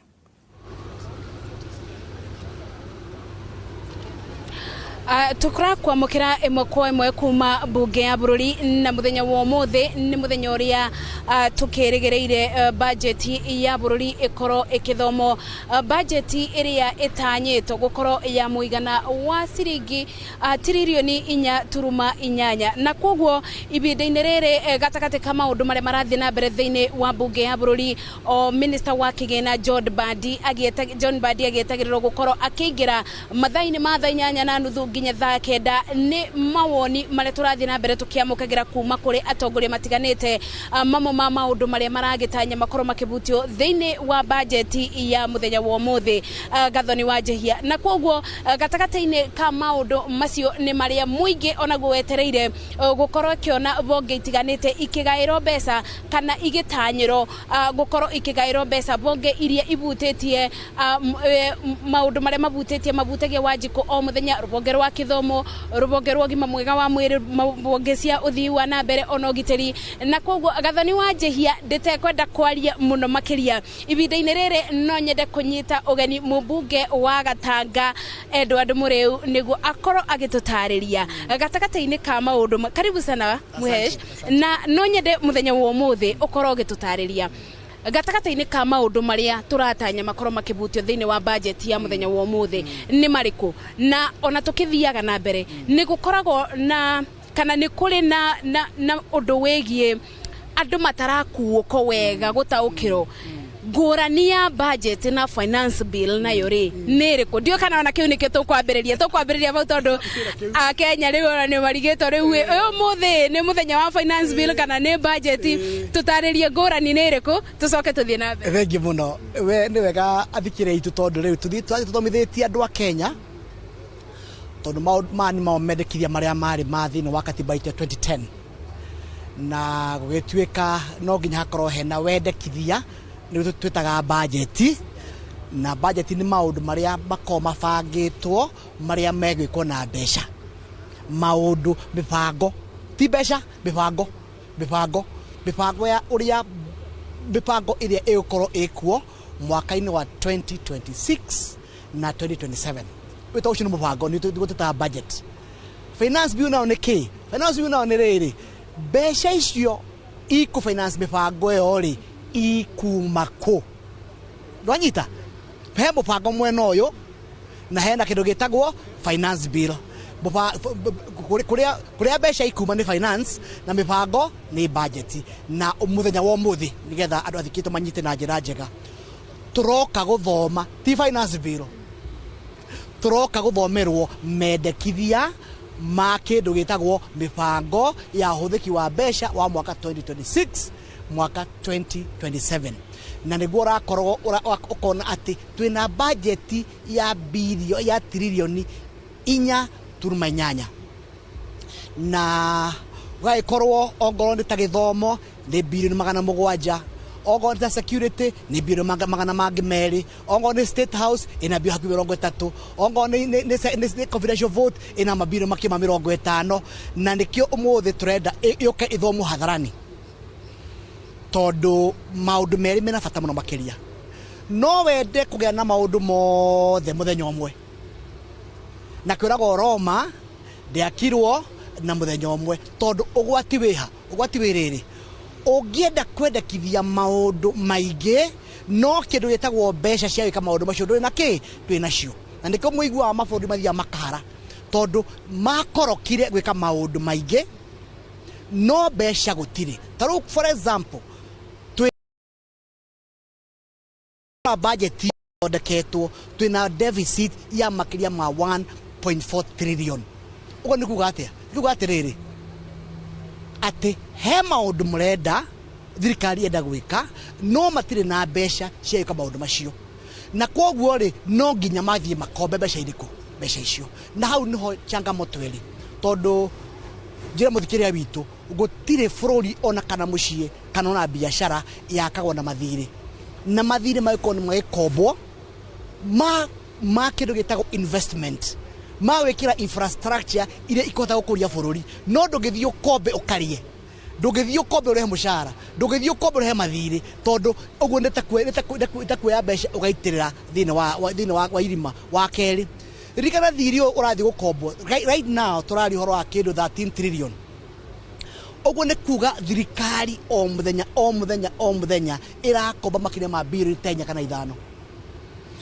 tukura kwamukira imwe kwa imwe kuma bunge ya bururi, na muthenya wa umuthi ni muthenya uria tukirigireire budget ya bururi ikoro ikithomo, budget iria itanyitwo gukorwo ya muigana wa ciringi tririoni 4.8, na koguo ibinda-ini riri gatagati ka maundu maria marathii na mbere thiini wa bunge ya bururi, o minister wa kigina John Mbadi agietagirirwo gukorwo akiingira mathaini ma thaa 8:30 nginya thaa 9 ni mawoni maria turathii na mbere tukiamukagira kuma kuri atongoria matiganite, mamwe ma maundu maria maragitanya makorwo makibutio thiini wa budget ya muthenya wa umuthi. Gathoni wa Njĩhia, na koguo gatagati-ini ka maundu macio ni maria muingi onaguo wetereire gukorwo kiona bonge itiganite ikigairwo mbeca kana igitanyiro gukorwo ikigairwo mbeca bonge iria ibutitie maundu maria mabutagia Wanjiku o muthenya, rubonge rwa kithomo, rubonge rwa gima mwega wa mwiri, bonge cia uthii wa na mbere ona ugiteri. Na koguo Gathoni wa Njĩhia nditekwenda kwaria muno makiria ibinda-ini riri, no nyende kunyita ugeni mubunge wa Gatanga Edward Muriu niguo akorwo agitutariria gatagati-ini ka maundu. Karibu sana Muhesh, na no nyende muthenya wa umuthi ukorwo ugitutariria gatagati-ini ka maundu maria turatanya makorwo makibutio thiini wa budget ya muthenya wa umuthi ni mariku, na ona tukithiaga na mbere ni gukoragwo na kana ni kuri na undu wegie andu matarakuuko wega gutaukiro ngurani ya budget na finance bill na yori niriko ndio kana ona kiu nikio tukwambiriria bau tondu Kenya riu ona ni marigito riu uyu muthi ni muthenya wa finance bill kana ni budget, tutaririe ngurani niriko tucoke tuthie na mbere. Thengi muno, we ni wega athikire itu tondu riu tuthomithitie andu a Kenya tondu mani mendekithia maria mari ma thiini wa katiba ya 2010, na gugituika no nginya hakorwo hena wendekithia ni twitaga budget, na budget ni maundu maria makorwo mabangitwo maria megwikwo na mbeca, maundu mibango ti mbeca, mibango ya uria mibango iria igukorwo ikuo mwaka-ini wa 2026 na 2027. Wita ucio ni mubango ni twitaga budget. Finance bill nao ni ki? Finance bill nao ni riri, mbeca icio iku finance mibango yo ri ikuma ku ndwanyita he mubango mwena uyu na hena kindu gitagwo finance bill. Kuria mbeca ikuma ni finance na mibango ni budget. Na muthenya wa umuthi nigetha andu athikite manyite na njira njega, turoka guthoma ti finance bill, turoka guthomerwo mendekithia ma kindu gitagwo mibango ya uhuthiki wa mbeca wa mwaka 2026 mwaka 2027, na niguo rakorwo ukona ati twina budget ya billion ya trilioni 4.8, na gaikorwo ongorwo ni ta githomo ni bilioni 700, ogo ta security ni biro magana magi meri ogo ni state house ina biro hakuhi 30 ogo ni confidential vote ina mabiro makima 50 na nikio umuthi turenda yoke ithomo hadharani tondu maundu meri mena bata muno makiria no wende kugea na maundu mothe muthenya umwe na kwirago Roma ndiakirwo na muthenya umwe tondu ugwati wiha ugwati wiriri ungienda kwendekithia maundu maingi no kindu gitagwo mbeca cia wika maundu macio nduri na ki twi nacio na ndiko muigua wa mabundi mathia makara tondu makorokire gwika maundu maingi no mbeca gutiri taru for example budget odeketwo twina deficit ya makiria ma 1.4 trillion ugo ni kuga atiriri ati he maundu murenda thirikari enda gwika no matire na mbeca cia gwika maundu macio na koguo ri no nginya mathie makombe mbeca iriku mbeca icio na hau niho changamoto eri tondu njira muthikiria witu gutire bururi ona kana mucie kana ona biashara yakagwo na mathiri ma economy ma kindu gitagwo investment ma wekira infrastructure ile ikota gukuria bururi no ndugithio kombe ukarie ndugithio kombe urehe mushara ndugithio kombe urehe mathiri tondu uguo ndeta kuya mbeca ugaitirira thine wa irima wa keri rikana thiri urathi gukombo right now turari horo wa kindu 13 trillion uguo ni kuga thirikari o muthenya irakomba makiria ma biri 10 kana 5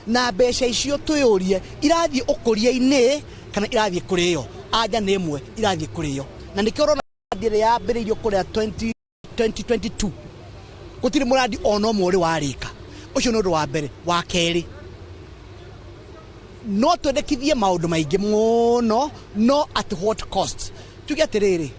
na mbeca icio tuyurie irathie ukuria-ini kana irathie kurio aja ni imwe irathie kurio na nikio rona ndire ya mbiririo kuria 2022 gutiri muradi ono muri warika ucio no ndo wa mbere wa keri no twendekithie maundu maingi muno no at what cost tuge atiriri